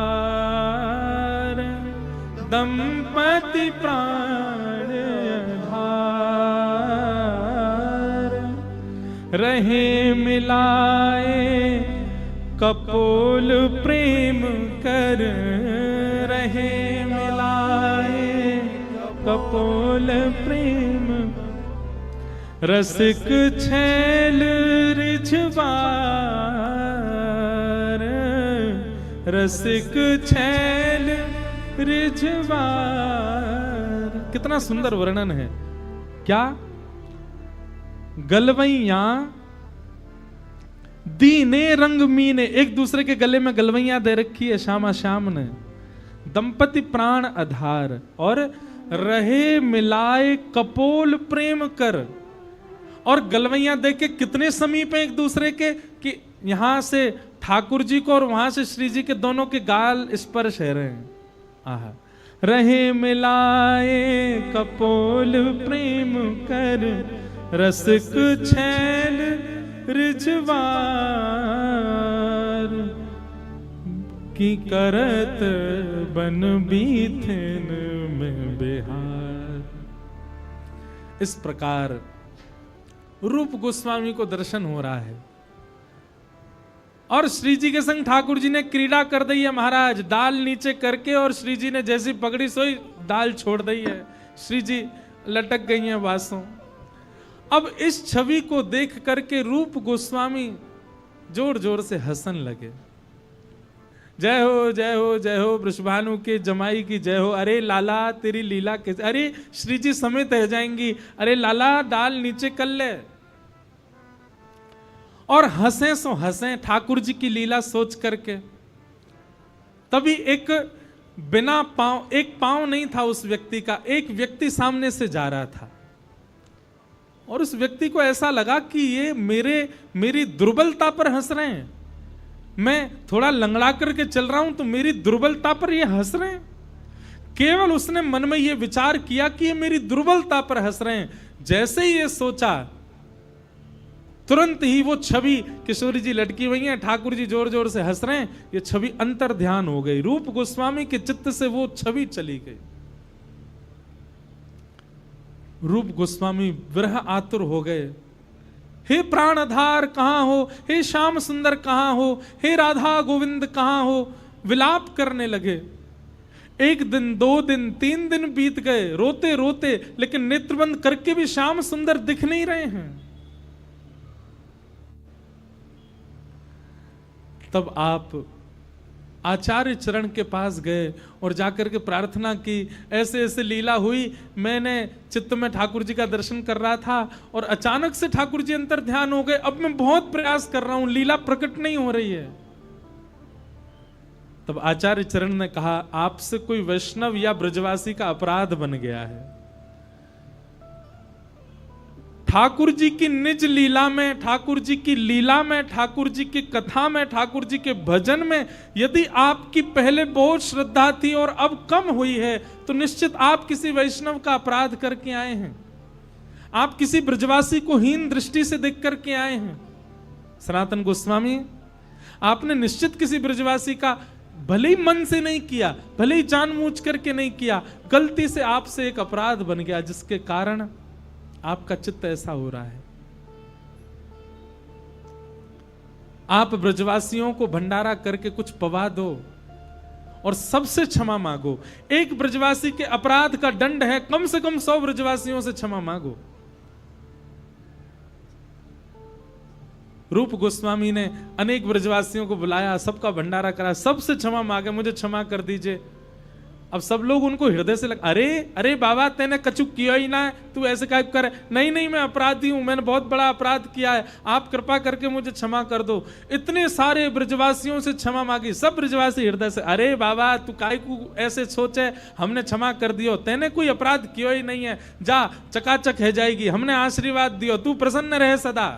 दंपति प्राण आधार। रहे मिलाए कपोल प्रेम कर, रहे मिलाए कपोल प्रेम। रसिक छैल रिझवार, रसिक छैल रिझवार। कितना सुंदर वर्णन है। क्या? गलवैया दीने रंग मीने, एक दूसरे के गले में गलवैया दे रखी है श्यामा श्याम ने। दंपति प्राण आधार और रहे मिलाए कपोल प्रेम कर। और गलवैया देख के कितने समीप है एक दूसरे के कि यहां से ठाकुर जी को और वहां से श्री जी के दोनों के गाल स्पर्श है रहे हैं। आहा, रहे मिलाए कपोल प्रेम कर, रसिक छैल रिझवार की करत बन बीथन में बिहार। इस प्रकार रूप गोस्वामी को दर्शन हो रहा है और श्री जी के संग ठाकुर जी ने क्रीड़ा कर दी है महाराज, दाल नीचे करके, और श्री जी ने जैसी पकड़ी सोई दाल छोड़ दी है, श्री जी लटक गई हैं बांसों। अब इस छवि को देख करके रूप गोस्वामी जोर जोर से हंसन लगे। जय हो जय हो जय हो, वृषभानु के जमाई की जय हो। अरे लाला तेरी लीला कैसे, अरे श्री जी समेत रह जाएंगी, अरे लाला दाल नीचे कर ले। और हंसे सो हंसे ठाकुर जी की लीला सोच करके। तभी एक बिना पांव, एक पांव नहीं था उस व्यक्ति का, एक व्यक्ति सामने से जा रहा था और उस व्यक्ति को ऐसा लगा कि ये मेरी दुर्बलता पर हंस रहे हैं। मैं थोड़ा लंगड़ा करके चल रहा हूं तो मेरी दुर्बलता पर ये हंस रहे हैं। केवल उसने मन में ये विचार किया कि ये मेरी दुर्बलता पर हंस रहे हैं। जैसे ही ये सोचा, तुरंत ही वो छवि, किशोरी जी लटकी हुई हैं, ठाकुर जी जोर जोर से हंस रहे हैं, ये छवि अंतर ध्यान हो गई। रूप गोस्वामी के चित्त से वो छवि चली गई। रूप गोस्वामी विरह आतुर हो गए। हे प्राणधार कहां हो, हे श्याम सुंदर कहां हो, हे राधा गोविंद कहां हो, विलाप करने लगे। एक दिन, 2 दिन, 3 दिन बीत गए रोते रोते, लेकिन नेत्रबंद करके भी श्याम सुंदर दिख नहीं रहे हैं। तब आप आचार्य चरण के पास गए और जाकर के प्रार्थना की, ऐसे ऐसे लीला हुई, मैंने चित्त में ठाकुर जी का दर्शन कर रहा था और अचानक से ठाकुर जी अंतर ध्यान हो गए। अब मैं बहुत प्रयास कर रहा हूं, लीला प्रकट नहीं हो रही है। तब आचार्य चरण ने कहा, आपसे कोई वैष्णव या ब्रजवासी का अपराध बन गया है। ठाकुर जी की निज लीला में, ठाकुर जी की लीला में, ठाकुर जी की कथा में, ठाकुर जी के भजन में यदि आपकी पहले बहुत श्रद्धा थी और अब कम हुई है, तो निश्चित आप किसी वैष्णव का अपराध करके आए हैं। आप किसी ब्रजवासी को हीन दृष्टि से देख करके आए हैं। सनातन गोस्वामी, आपने निश्चित किसी ब्रजवासी का, भले ही मन से नहीं किया, भले ही जानबूझ करके नहीं किया, गलती से आपसे एक अपराध बन गया जिसके कारण आपका चित्त ऐसा हो रहा है। आप ब्रजवासियों को भंडारा करके कुछ पवा दो और सबसे क्षमा मांगो। एक ब्रजवासी के अपराध का दंड है कम से कम 100 ब्रजवासियों से क्षमा मांगो। रूप गोस्वामी ने अनेक ब्रजवासियों को बुलाया, सबका भंडारा करा, सबसे क्षमा मांगे, मुझे क्षमा कर दीजिए। अब सब लोग उनको हृदय से अरे अरे बाबा तेने कछु किया ही ना है, तू ऐसे काय कर। नहीं नहीं, मैं अपराधी हूं, मैंने बहुत बड़ा अपराध किया है, आप कृपा करके मुझे क्षमा कर दो। इतने सारे ब्रजवासियों से क्षमा मांगी, सब ब्रजवासी हृदय से, अरे बाबा तू काय को ऐसे सोचे, हमने क्षमा कर दियो, तेने कोई अपराध किया ही नहीं है, जा चकाचक है जाएगी, हमने आशीर्वाद दियो, तू प्रसन्न रहे सदा।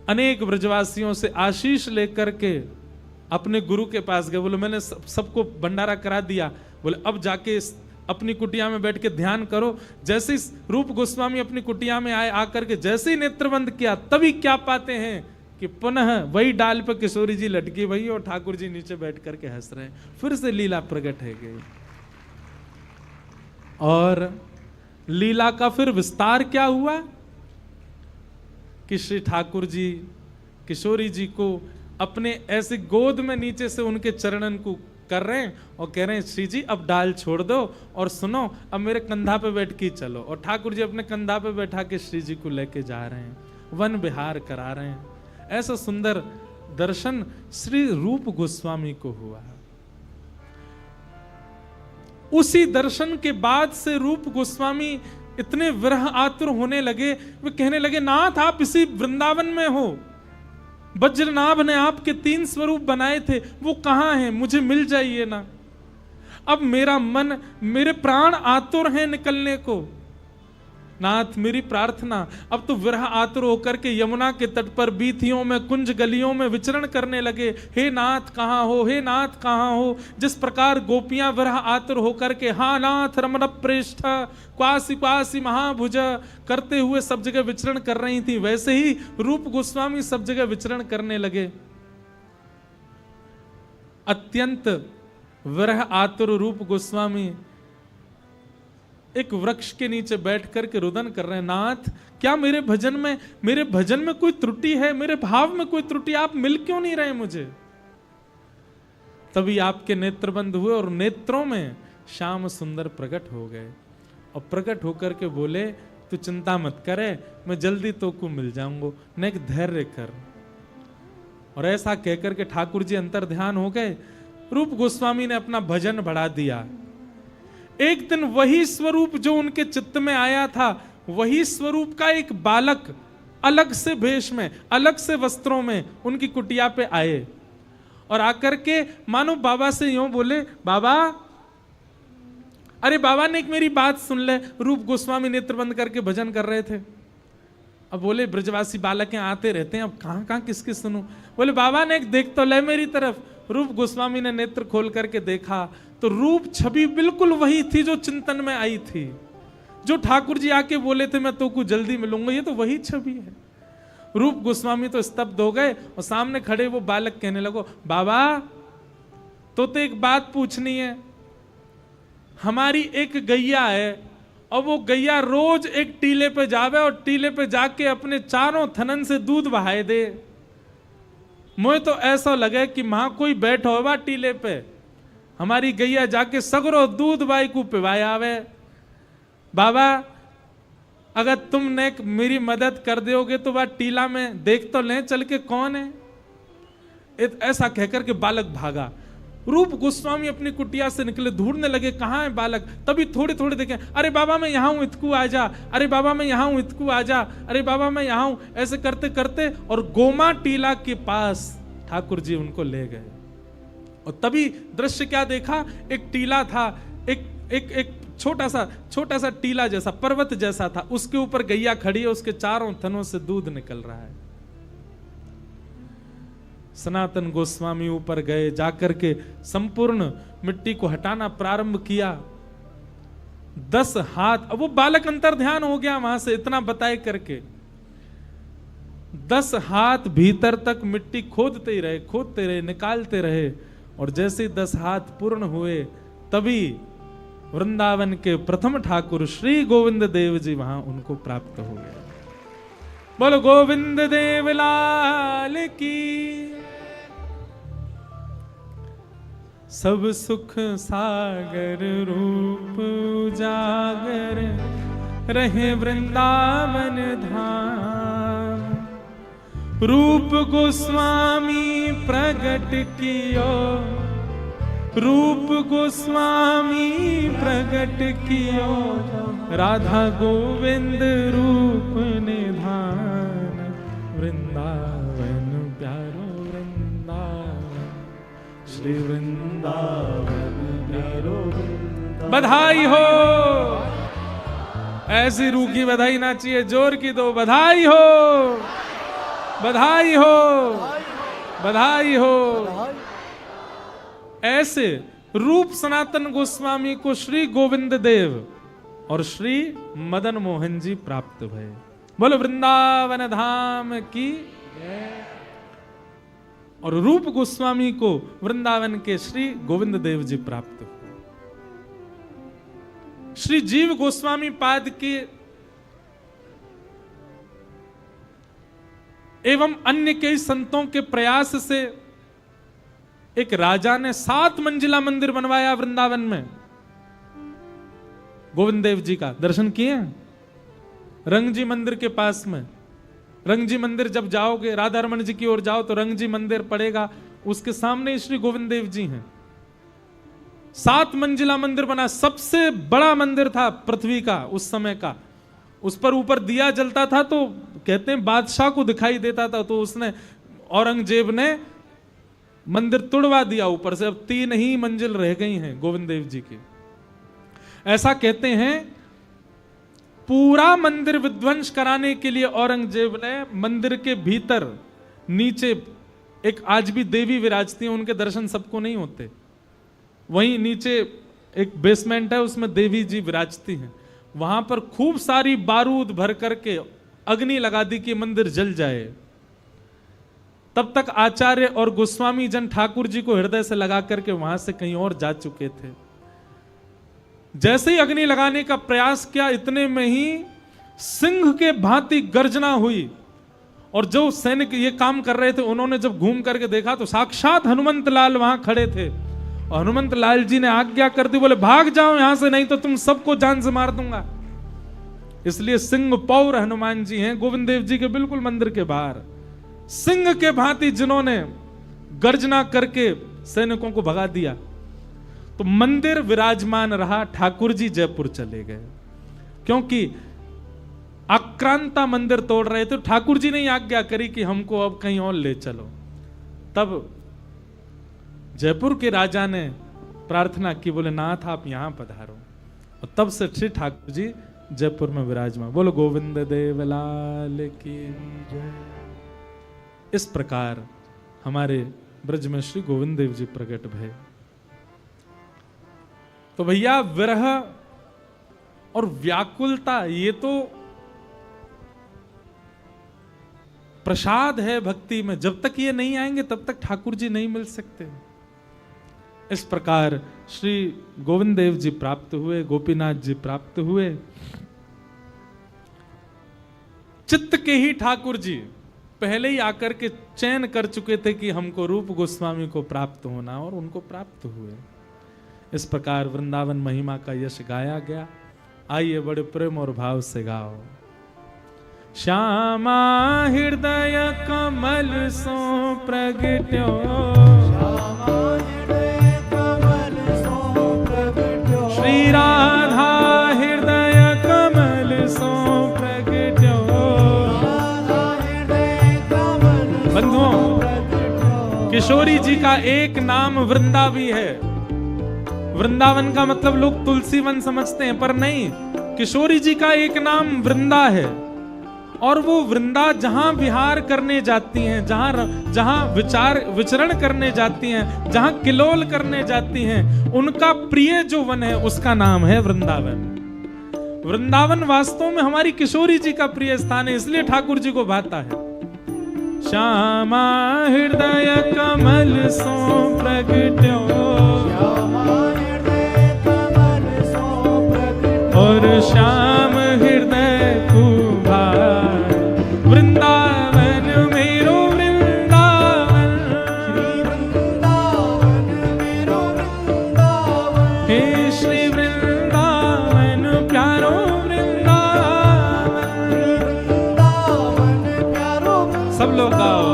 अनेक ब्रजवासियों से आशीष लेकर के अपने गुरु के पास गए। बोले मैंने सबको भंडारा करा दिया, बोले अब जाके अपनी कुटिया में बैठ के ध्यान करो। जैसे रूप गोस्वामी अपनी कुटिया में आए, आकर के जैसे ही नेत्रबंद किया, तभी क्या पाते हैं कि पुनः वही डाल पर किशोरी जी लटकी वही और ठाकुर जी नीचे बैठ करके हंस रहे हैं। फिर से लीला प्रकट है गई और लीला का फिर विस्तार क्या हुआ कि श्री ठाकुर जी किशोरी जी को अपने ऐसे गोद में नीचे से उनके चरणन को कर रहे हैं और कह रहे हैं श्री जी अब डाल छोड़ दो और सुनो, अब मेरे कंधा पे बैठ के चलो। और ठाकुर जी अपने कंधा पे बैठा के श्री जी को लेके जा रहे हैं, वन विहार करा रहे हैं। ऐसा सुंदर दर्शन श्री रूप गोस्वामी को हुआ। उसी दर्शन के बाद से रूप गोस्वामी इतने विरह आतुर होने लगे, वे कहने लगे नाथ आप इसी वृंदावन में हो, वज्रनाभ ने आपके 3 स्वरूप बनाए थे, वो कहां हैं, मुझे मिल जाइए ना। अब मेरा मन, मेरे प्राण आतुर हैं निकलने को, नाथ मेरी प्रार्थना। अब तो विरह आतुर होकर के यमुना के तट पर बीथियों में, कुंज गलियों में विचरण करने लगे, हे नाथ कहाँ हो, हे नाथ कहाँ हो। जिस प्रकार गोपियां विरह आतुर होकर के हा नाथ रमण प्रेष्ठ क्वासी क्वासी महाभुज करते हुए सब जगह विचरण कर रही थी, वैसे ही रूप गोस्वामी सब जगह विचरण करने लगे। अत्यंत विरह आतुर रूप गोस्वामी एक वृक्ष के नीचे बैठ करके रुदन कर रहे हैं, नाथ क्या मेरे भजन में कोई त्रुटि है, मेरे भाव में कोई त्रुटि, आप मिल क्यों नहीं रहे मुझे। तभी आपके नेत्र बंद हुए और नेत्रों में श्याम सुंदर प्रकट हो गए और प्रकट होकर के बोले तू चिंता मत करे, मैं जल्दी तो को मिल जाऊंगा, नेक धैर्य कर। और ऐसा कहकर के ठाकुर जी अंतर ध्यान हो गए। रूप गोस्वामी ने अपना भजन बढ़ा दिया। एक दिन वही स्वरूप जो उनके चित्त में आया था, वही स्वरूप का एक बालक अलग से भेष में, अलग से वस्त्रों में उनकी कुटिया पे आए और आकर के मानो बाबा से यूं बोले, बाबा, अरे बाबा ने एक मेरी बात सुन ले। रूप गोस्वामी नेत्र बंद करके भजन कर रहे थे। अब बोले ब्रजवासी बालक आते रहते हैं, अब कहां कहां किसकी सुनूं। बोले बाबा ने एक देख तो ले मेरी तरफ। रूप गोस्वामी ने नेत्र खोल करके देखा तो रूप छवि बिल्कुल वही थी जो चिंतन में आई थी, जो ठाकुर जी आके बोले थे मैं तो को जल्दी मिलूंगा, ये तो वही छवि है। रूप गोस्वामी तो स्तब्ध हो गए और सामने खड़े वो बालक कहने लगो, बाबा तो एक बात पूछनी है, हमारी एक गैया है और वो गैया रोज एक टीले पे जावे और टीले पे जाके अपने चारों थनन से दूध बहाए दे। मुझे तो ऐसा लगे कि वहां कोई बैठो होगा टीले पे, हमारी गैया जाके सगरो दूध बाई को पिवाए आवे। बाबा अगर तुमने मेरी मदद कर दोगे तो वह टीला में देख तो लें चल के कौन है। ऐसा कहकर के बालक भागा। रूप गोस्वामी अपनी कुटिया से निकले, ढूंढने लगे कहां है बालक। तभी थोड़े थोड़े देखे, अरे बाबा मैं यहां हूं, इतकू आ जा, अरे बाबा मैं यहां हूं, इतकू आ जा, अरे बाबा मैं यहां हूं। ऐसे करते करते और गोमा टीला के पास ठाकुर जी उनको ले गए। और तभी दृश्य क्या देखा, एक टीला था, एक छोटा सा टीला जैसा, पर्वत जैसा था, उसके ऊपर गैया खड़ी है, उसके चारों थनों से दूध निकल रहा है। सनातन गोस्वामी ऊपर गए, जाकर के संपूर्ण मिट्टी को हटाना प्रारंभ किया। 10 हाथ, अब वो बालक अंतर ध्यान हो गया वहां से इतना बताए करके। 10 हाथ भीतर तक मिट्टी खोदते रहे, निकालते रहे। और जैसे 10 हाथ पूर्ण हुए तभी वृंदावन के प्रथम ठाकुर श्री गोविंद देव जी वहां उनको प्राप्त हो गए। बोलो गोविंद देव लाल की। सब सुख सागर रूप उजागर रहे वृंदावन धाम। रूप गोस्वामी प्रगट कियो, रूप गोस्वामी प्रगट कियो, राधा गोविंद रूप निधान। वृंदावन प्यारो वृंदावन, श्री वृंदावन प्यारो वृंदावन। बधाई हो, ऐसी रूखी बधाई ना चाहिए, जोर की दो बधाई हो, बधाई हो, बधाई हो। ऐसे रूप सनातन गोस्वामी को श्री गोविंद देव और श्री मदन मोहन जी प्राप्त भये। बोलो वृंदावन धाम की। और रूप गोस्वामी को वृंदावन के श्री गोविंद देव जी प्राप्त हुए। श्री जीव गोस्वामी पाद के एवं अन्य कई संतों के प्रयास से एक राजा ने 7 मंजिला मंदिर बनवाया वृंदावन में। गोविंद देव जी का दर्शन किए रंगजी मंदिर के पास में। रंगजी मंदिर जब जाओगे, राधा रमन जी की ओर जाओ तो रंगजी मंदिर पड़ेगा, उसके सामने श्री गोविंद देव जी हैं। 7 मंजिला मंदिर बना, सबसे बड़ा मंदिर था पृथ्वी का उस समय का। उस पर ऊपर दिया जलता था तो कहते हैं बादशाह को दिखाई देता था, तो उसने औरंगजेब ने मंदिर तुड़वा दिया ऊपर से। अब 3 ही मंजिल रह गई हैं गोविंद देव जी की। ऐसा कहते हैं पूरा मंदिर विध्वंस कराने के लिए औरंगजेब ने मंदिर के भीतर नीचे एक आज भी देवी विराजती हैं, उनके दर्शन सबको नहीं होते। वहीं नीचे एक बेसमेंट है, उसमें देवी जी विराजती हैं। वहां पर खूब सारी बारूद भर करके अग्नि लगा दी कि मंदिर जल जाए। तब तक आचार्य और गोस्वामी जन ठाकुर जी को हृदय से लगा करके वहां से कहीं और जा चुके थे। जैसे ही अग्नि लगाने का प्रयास किया, इतने में ही सिंह के भांति गर्जना हुई, और जो सैनिक ये काम कर रहे थे उन्होंने जब घूम करके देखा तो साक्षात हनुमंत लाल वहां खड़े थे। और हनुमंत लाल जी ने आज्ञा कर दी, बोले भाग जाओ यहां से, नहीं तो तुम सबको जान से मार दूंगा। इसलिए सिंह पौर हनुमान जी हैं गोविंद देव जी के बिल्कुल मंदिर के बाहर, सिंह के भांति जिन्होंने गर्जना करके सैनिकों को भगा दिया। तो मंदिर विराजमान रहा, ठाकुर जी जयपुर चले गए, क्योंकि आक्रांता मंदिर तोड़ रहे थे। ठाकुर जी ने आज्ञा करी कि हमको अब कहीं और ले चलो। तब जयपुर के राजा ने प्रार्थना की, बोले नाथ आप यहां पधारो, और तब से श्री ठाकुर जी जयपुर में विराजमान। बोलो गोविंद देव लाल की जय। इस प्रकार हमारे ब्रज में श्री गोविंद देव जी प्रकट भय। तो भैया विरह और व्याकुलता ये तो प्रसाद है भक्ति में, जब तक ये नहीं आएंगे तब तक ठाकुर जी नहीं मिल सकते। इस प्रकार श्री गोविंद देव जी प्राप्त हुए, गोपीनाथ जी प्राप्त हुए। चित्त के ही ठाकुर जी पहले ही आकर के चयन कर चुके थे कि हमको रूप गोस्वामी को प्राप्त होना, और उनको प्राप्त हुए। इस प्रकार वृंदावन महिमा का यश गाया गया। आइए बड़े प्रेम और भाव से गाओ। श्यामा हृदय कमल सो प्रगट्यो, श्यामा हृदय कमल सो प्रगट्यो, श्री राधा हृदय कमल सो प्रगट्यो। राधा हृदय कमल सो बंधुओं, प्रगट्यो। किशोरी जी का एक नाम वृंदा भी है। वृंदावन का मतलब लोग तुलसी वन समझते हैं, पर नहीं, किशोरी जी का एक नाम वृंदा है। और वो वृंदा जहां विहार करने जाती हैं, जहां विचरण करने जाती हैं, जहां किलोल करने जाती हैं, उनका प्रिय जो वन है उसका नाम है वृंदावन। वृंदावन वास्तव में हमारी किशोरी जी का प्रिय स्थान है, इसलिए ठाकुर जी को भाता है। श्यामा हृदय कमल सो प्रगट्यो, श्यामा हृदय कमल सो प्रगट्यो, और श्याम हृदय कुभार। वृंदावन मेरो वृंदावन, श्री वृंदावन मेरो वृंदावन, हे श्री वृंदावन प्यारो वृंदावन। वृंदावन प्यारो सब लोग गाओ।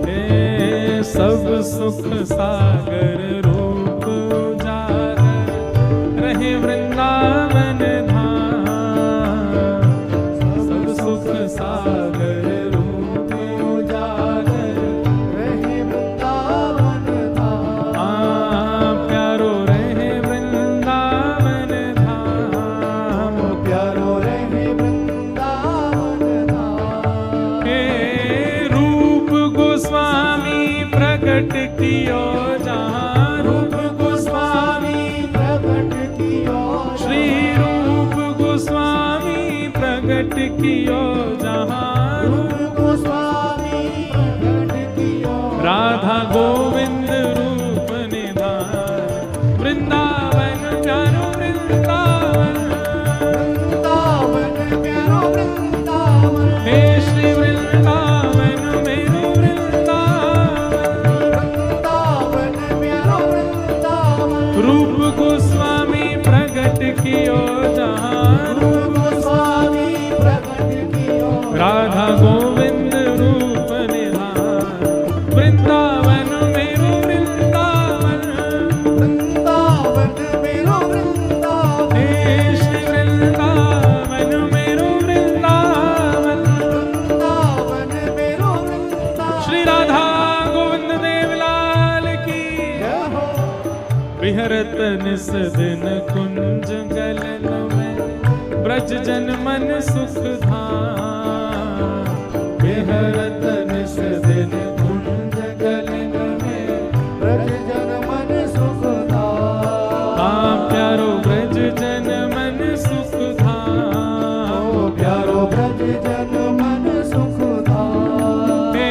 हे सब सुख सागर रूप उजागर, रहे वृंदावन धाम। सब सुख सागर रूप उजागर, रहे वृंदावन धाम। प्यारो रहे वृंदावन धाम। प्यारो रहे वृंदावन धाम। हे रूप गोस्वामी प्रकट कियो जहाँ, रूप गोस्वामी प्रकट कियो, श्री रूप गोस्वामी प्रकट कियो जहाँ। रूप गोस्वामी प्रकट कियो, राधा गोविंद रूप निधान। वृंदावन प्यारो वृंदावन, वृंदावन प्यारो वृंदावन। हे श्री वृंदावन मेरो वृंदावन। वृंदावन प्यारो वृंदावन। रूप गोस्वामी प्रकट कियो जहाँ। रूप गोस्वामी प्रकट कियो, राधा गोविंद रूप निधान। वृंदावन में निस दिन कुंज गलन में ब्रज जन मन सुख धाम। विहरत निस दिन कुंज गलन में ब्रज जन मन सुख धाम। हाँ प्यारो ब्रज जन मन सुख धाम। ओ प्यारो ब्रज जन मन सुख धाम। हे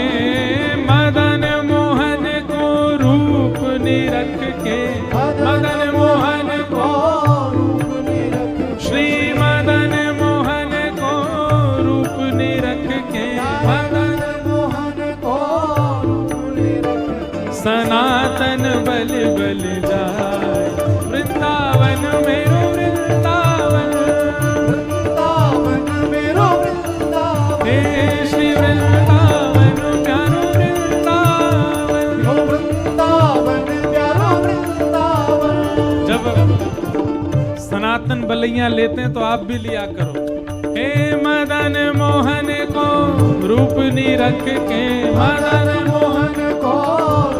मदन मोहन को रूप निरख के, मदन मोहन को रूप निरख श्री मदन मोहन को रूप निरख के, मदन मोहन को रूप निरख सनातन बल बल जाए वृंदावन मेरो वृंदावन। वृंदावन मेरो वृंदावन। हे श्री वृंदावन प्यारो वृंदावन। ओ वृंदावन प्यारो वृंदावन। जब सनातन बलैया लेते हैं तो आप भी लिया करो। हे मदन मोहन को रूप निरख के, मदन मोहन को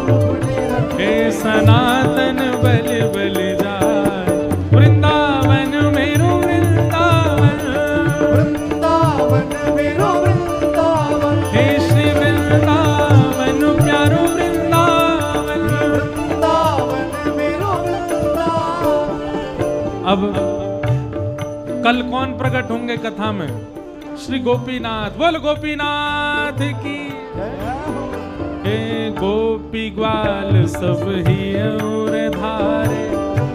रूप निरख हे सनातन बल बल जाए वृंदावन मेरो वृंदावन। वृंदावन मेरो वृंदावन। हे श्री वृंदावन प्यारो वृंदावन। वृंदावन मेरो वृंदावन। अब कल कौन प्रकट होंगे कथा में? श्री गोपीनाथ। बोल गोपीनाथ की। हे गोपी ग्वाल सब ही और धारे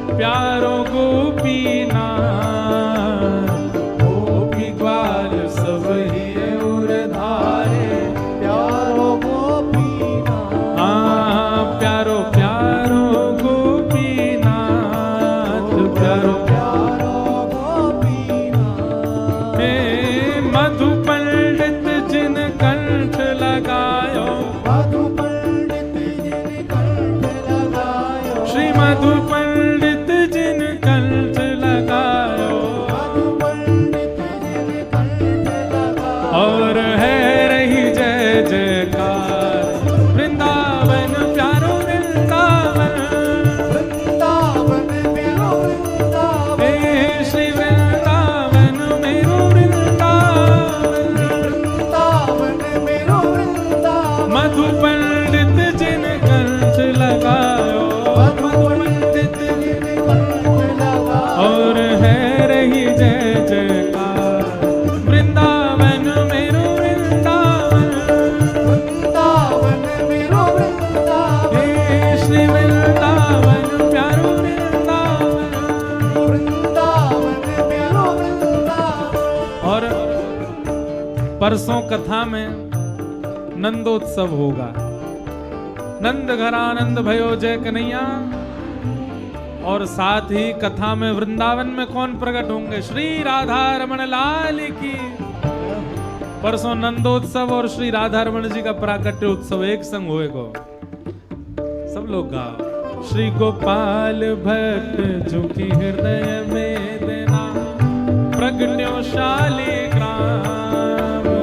प्यारो गोपीनाथ। गोपी ग्वाल सब ही और धारे प्यारो गोपीनाथ। हाँ प्यारो प्यारो गोपीनाथ प्यारो। प्यारो गोपीनाथ। हे मधु पंडित जिन कंठ लगायो, मधु पंडित जिन कंठ लगायो। श्री मधु पंडित जिन कंठ लगायो। मधु पंडित जिन कंठ लगायो। और है रही जय जयकार वृंदावन प्यारो वृंदावन। वृंदावन मेरो वृंदावन। हे श्री वृंदावन मेरो वृंदावन। वृंदावन मेरो वृंदावन। मधु पंडित जिन कंठ लगायो, मधु पंडित जिन कंठ लगायो। और है रही जय जयकार वृंदावन मेरो वृंदावन। वृंदावन मेरो वृंदावन। हे श्री वृंदावन प्यारो वृंदावन। वृंदावन मेरो वृंदावन। और परसों कथा में नंदोत्सव होगा। नंद घर आनंद भयो जय कन्हैया। और साथ ही कथा में वृंदावन में कौन प्रकट होंगे? श्री राधा रमण लाल की। परसों नंदोत्सव और श्री राधा रमण जी का प्राकट्य उत्सव एक संग होएगा। सब लोग गाओ। श्री गोपाल भट्ट जो की हृदय वेदना प्रगट्यो शालिग्राम।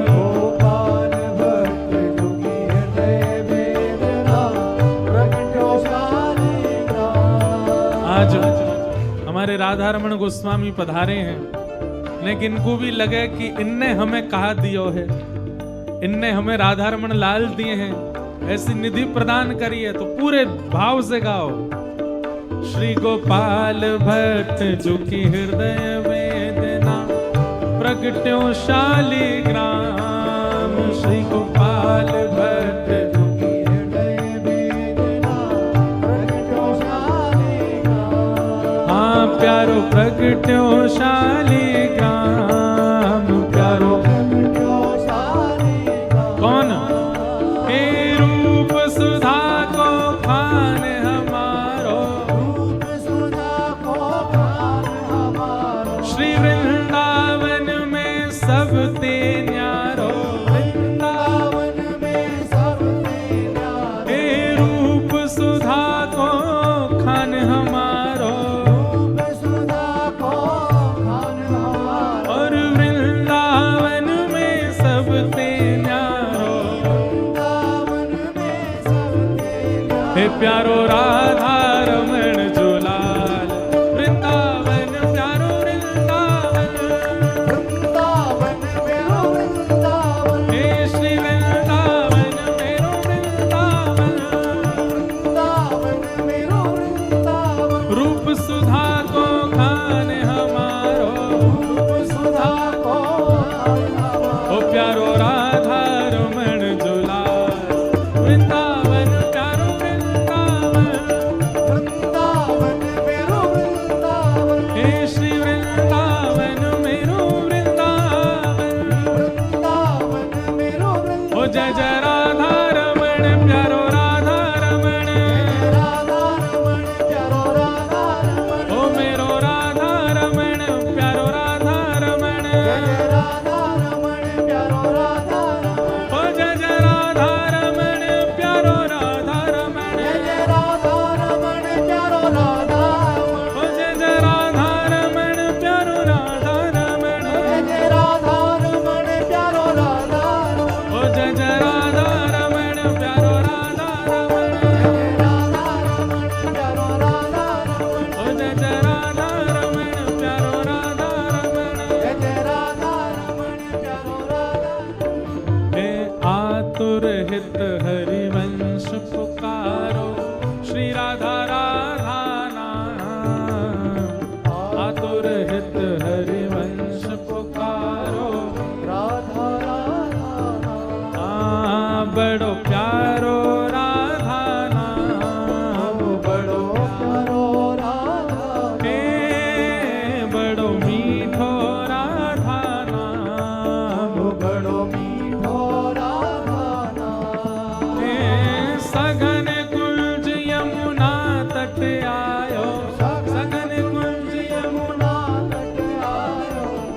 गोपाल भट्ट जो की हृदय वेदना प्रगट्यो शालिग्राम। आज हमारे राधा रमण गोस्वामी पधारे हैं, लेकिन इनको भी लगे कि इनने हमें कहा दियो है, इनने हमें राधा रमण लाल दिए हैं, ऐसी निधि प्रदान करी है, तो पूरे भाव से गाओ। श्री गोपाल भट्ट जो की हृदय वेदना प्रगट्यो शालिग्राम। श्री गोपाल भट्ट जो की हृदय वेदना प्रगट्यो शालिग्राम। हाँ प्यारो प्रगट्यो शालिग्राम प्यारो। प्रगट्यो शालिग्राम। कौन? हे रूप सुधा को खान हमारो, रूप सुधा को खान हमारो। श्री वृंदावन में सब ते न्यारो। वृंदावन में सब ते न्यारो। हे रूप सुधा को खान हमारो, रूप सुधा को खान हमारो। और वृंदावन में सब ते न्यारो। वृंदावन में सब ते न्यारो। हे प्यारो राधा रमण जो लाल,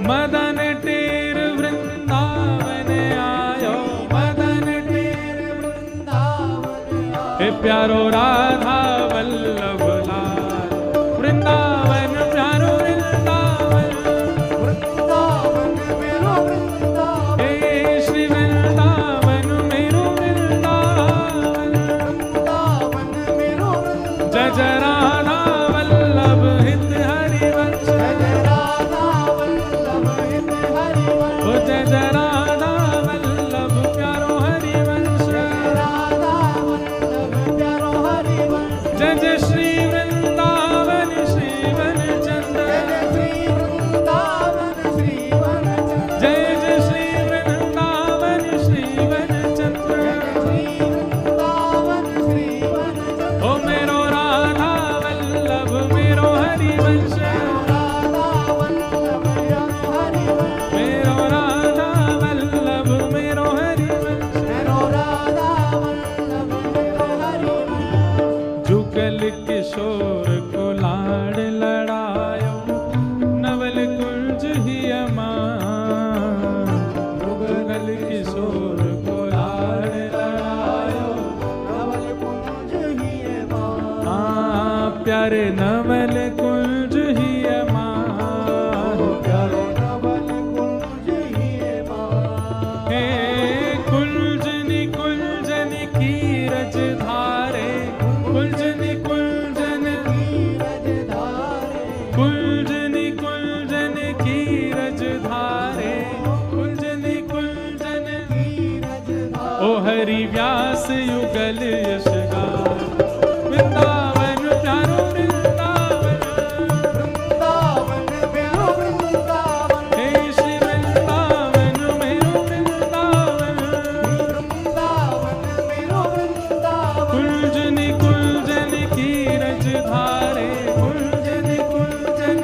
मदन टेर वृंदावन आयो, मदन टेर हे प्यारो राधा वल्लभ लाल, वृंदावन प्यारो वृंदावन, हे श्री वृंदावन मेरो वृंदावन, जय जय राधा वल्लभ हित हरिवंश, ओ जय जय राधा वल्लभ प्यारो हरिवंश, जय जय श्री वृंदावन श्रीवन चंद्र, जय जय श्री वृंदावन श्रीवन चंद्र, ओ मेरो राधा वल्लभ मेरो हरिवंश, मेरो राधा वल्लभ मेरो हरिवंश, जुगल किशोर को लाड़ लड़ायो, नवल कुंज ही अमान, जुगल किशोर को लाड़ लड़ायो, प्यारे नवल कुंज ही अमान, हे कुंजनी कुंजनी की रज धारे, कुंजनी कुंजन कुंजनी कुंजन की रज धारे, कुंजनी कुंजन ओ हरि व्यास युगल यशगान, वृंदावन प्यारो वृंदावन, हे श्री वृंदावन मेरो वृंदावन, कुंजनी कुंजन की रज धारे, कुंजनी कुंजन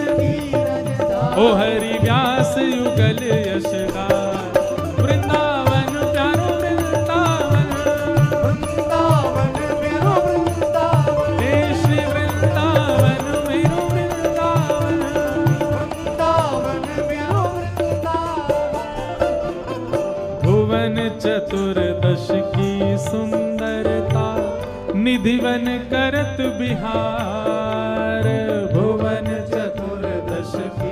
ओ हरि व्यास युगल यशगान, वृंदावन प्यारो वृंदावन, हे श्री वृंदावन मेरो वृंदावन, भुवन चतुर्दश की सुंदरता, निधिवन करत बिहार, भुवन चतुर्दश की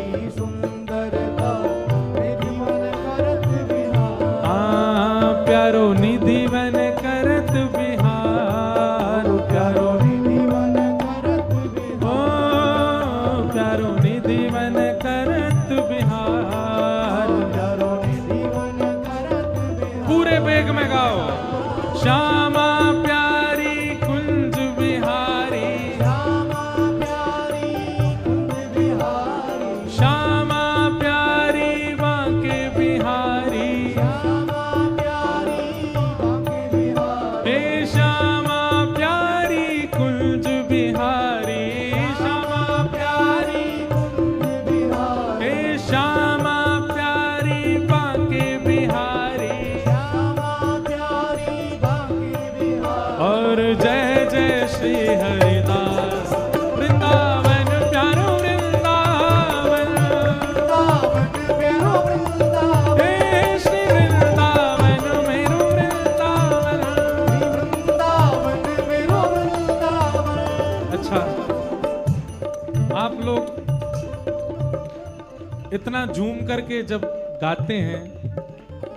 प्यारो निधिवन करत बिहार, प्यारो ओ प्यारो निधिवन करत बिहार, पूरे बेग में गाओ, श्यामा प्यारी कुंज बिहारी, श्यामा प्यारी बांके बिहारी, हे श्यामा प्यारी कुंज बिहारी, श्यामा प्यारी, हे श्यामा प्यारी बांके बिहारी, और जय जय श्री हरिदास, वृंदावन प्यारो वृंदावन, हे श्री वृंदावन मेरो वृंदावन। अच्छा, आप लोग इतना झूम करके जब गाते हैं,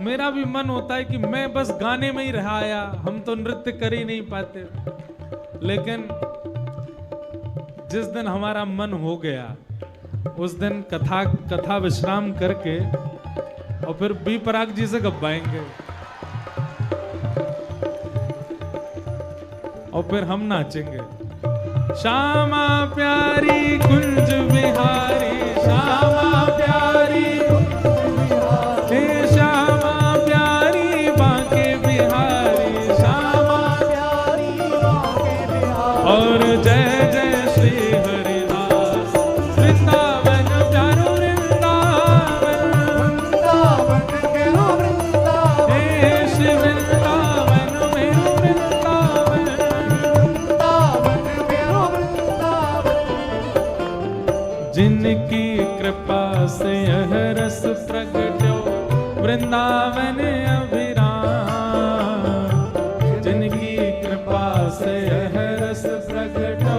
मेरा भी मन होता है कि मैं बस गाने में ही रहा आया, हम तो नृत्य कर ही नहीं पाते। लेकिन जिस दिन हमारा मन हो गया, उस दिन कथा विश्राम करके और फिर बी पराग जी से गब्बाएंगे और फिर हम नाचेंगे। श्यामा प्यारी कुंज बिहारी, श्यामा प्यारी, हे श्यामा प्यारी बांके बिहारी, श्यामा प्यारी बांके बिहारी, और जय जय श्री हरिदास, वृंदावन प्यारो वृंदावन, हे श्री वृंदावन मेरो वृंदावन, जिनकी कृपा यह रस प्रगट्यो वृंदावन अभिराम, जिनकी कृपा से यह रस प्रगट्यो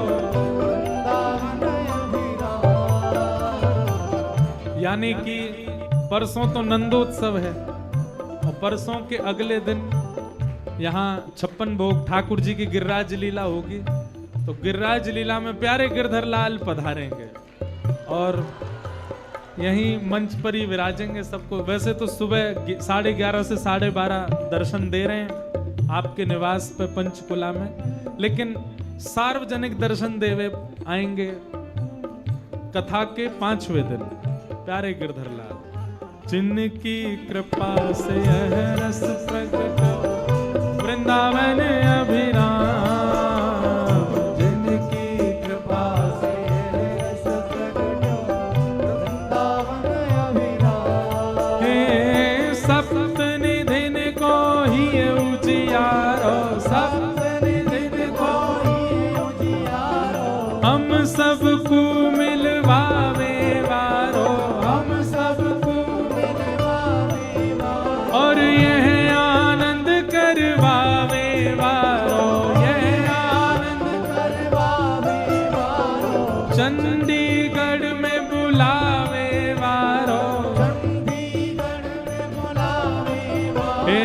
वृंदावन अभिराम। यानी कि परसों तो नंदोत्सव है और परसों के अगले दिन यहाँ 56 भोग ठाकुर जी की गिरिराज लीला होगी। तो गिरिराज लीला में प्यारे गिरधर लाल पधारेंगे और यहीं मंच पर ही विराजेंगे सबको। वैसे तो सुबह 11:30 से 12:30 दर्शन दे रहे हैं आपके निवास पे पंचकुला में, लेकिन सार्वजनिक दर्शन देवे आएंगे कथा के 5वें दिन प्यारे गिरधर लाल। जिनकी कृपा से यह रस प्रगट वृंदावन अभिराम, जिनकी कृपा से यह रस प्रगट वृंदावन अभिराम। हे सप्तनिधिन को ही उजियारो, सप्तनिधिन को ही उजियारो, हम सबको मिलवावे वारो, हम सबको मिलवावे वारो, और यह आनंद करवावे वारो, यह आनंद करवावे वारो, चंडीगढ़ में बुलावे वारो, चंडीगढ़ में बुलावे वारो, हे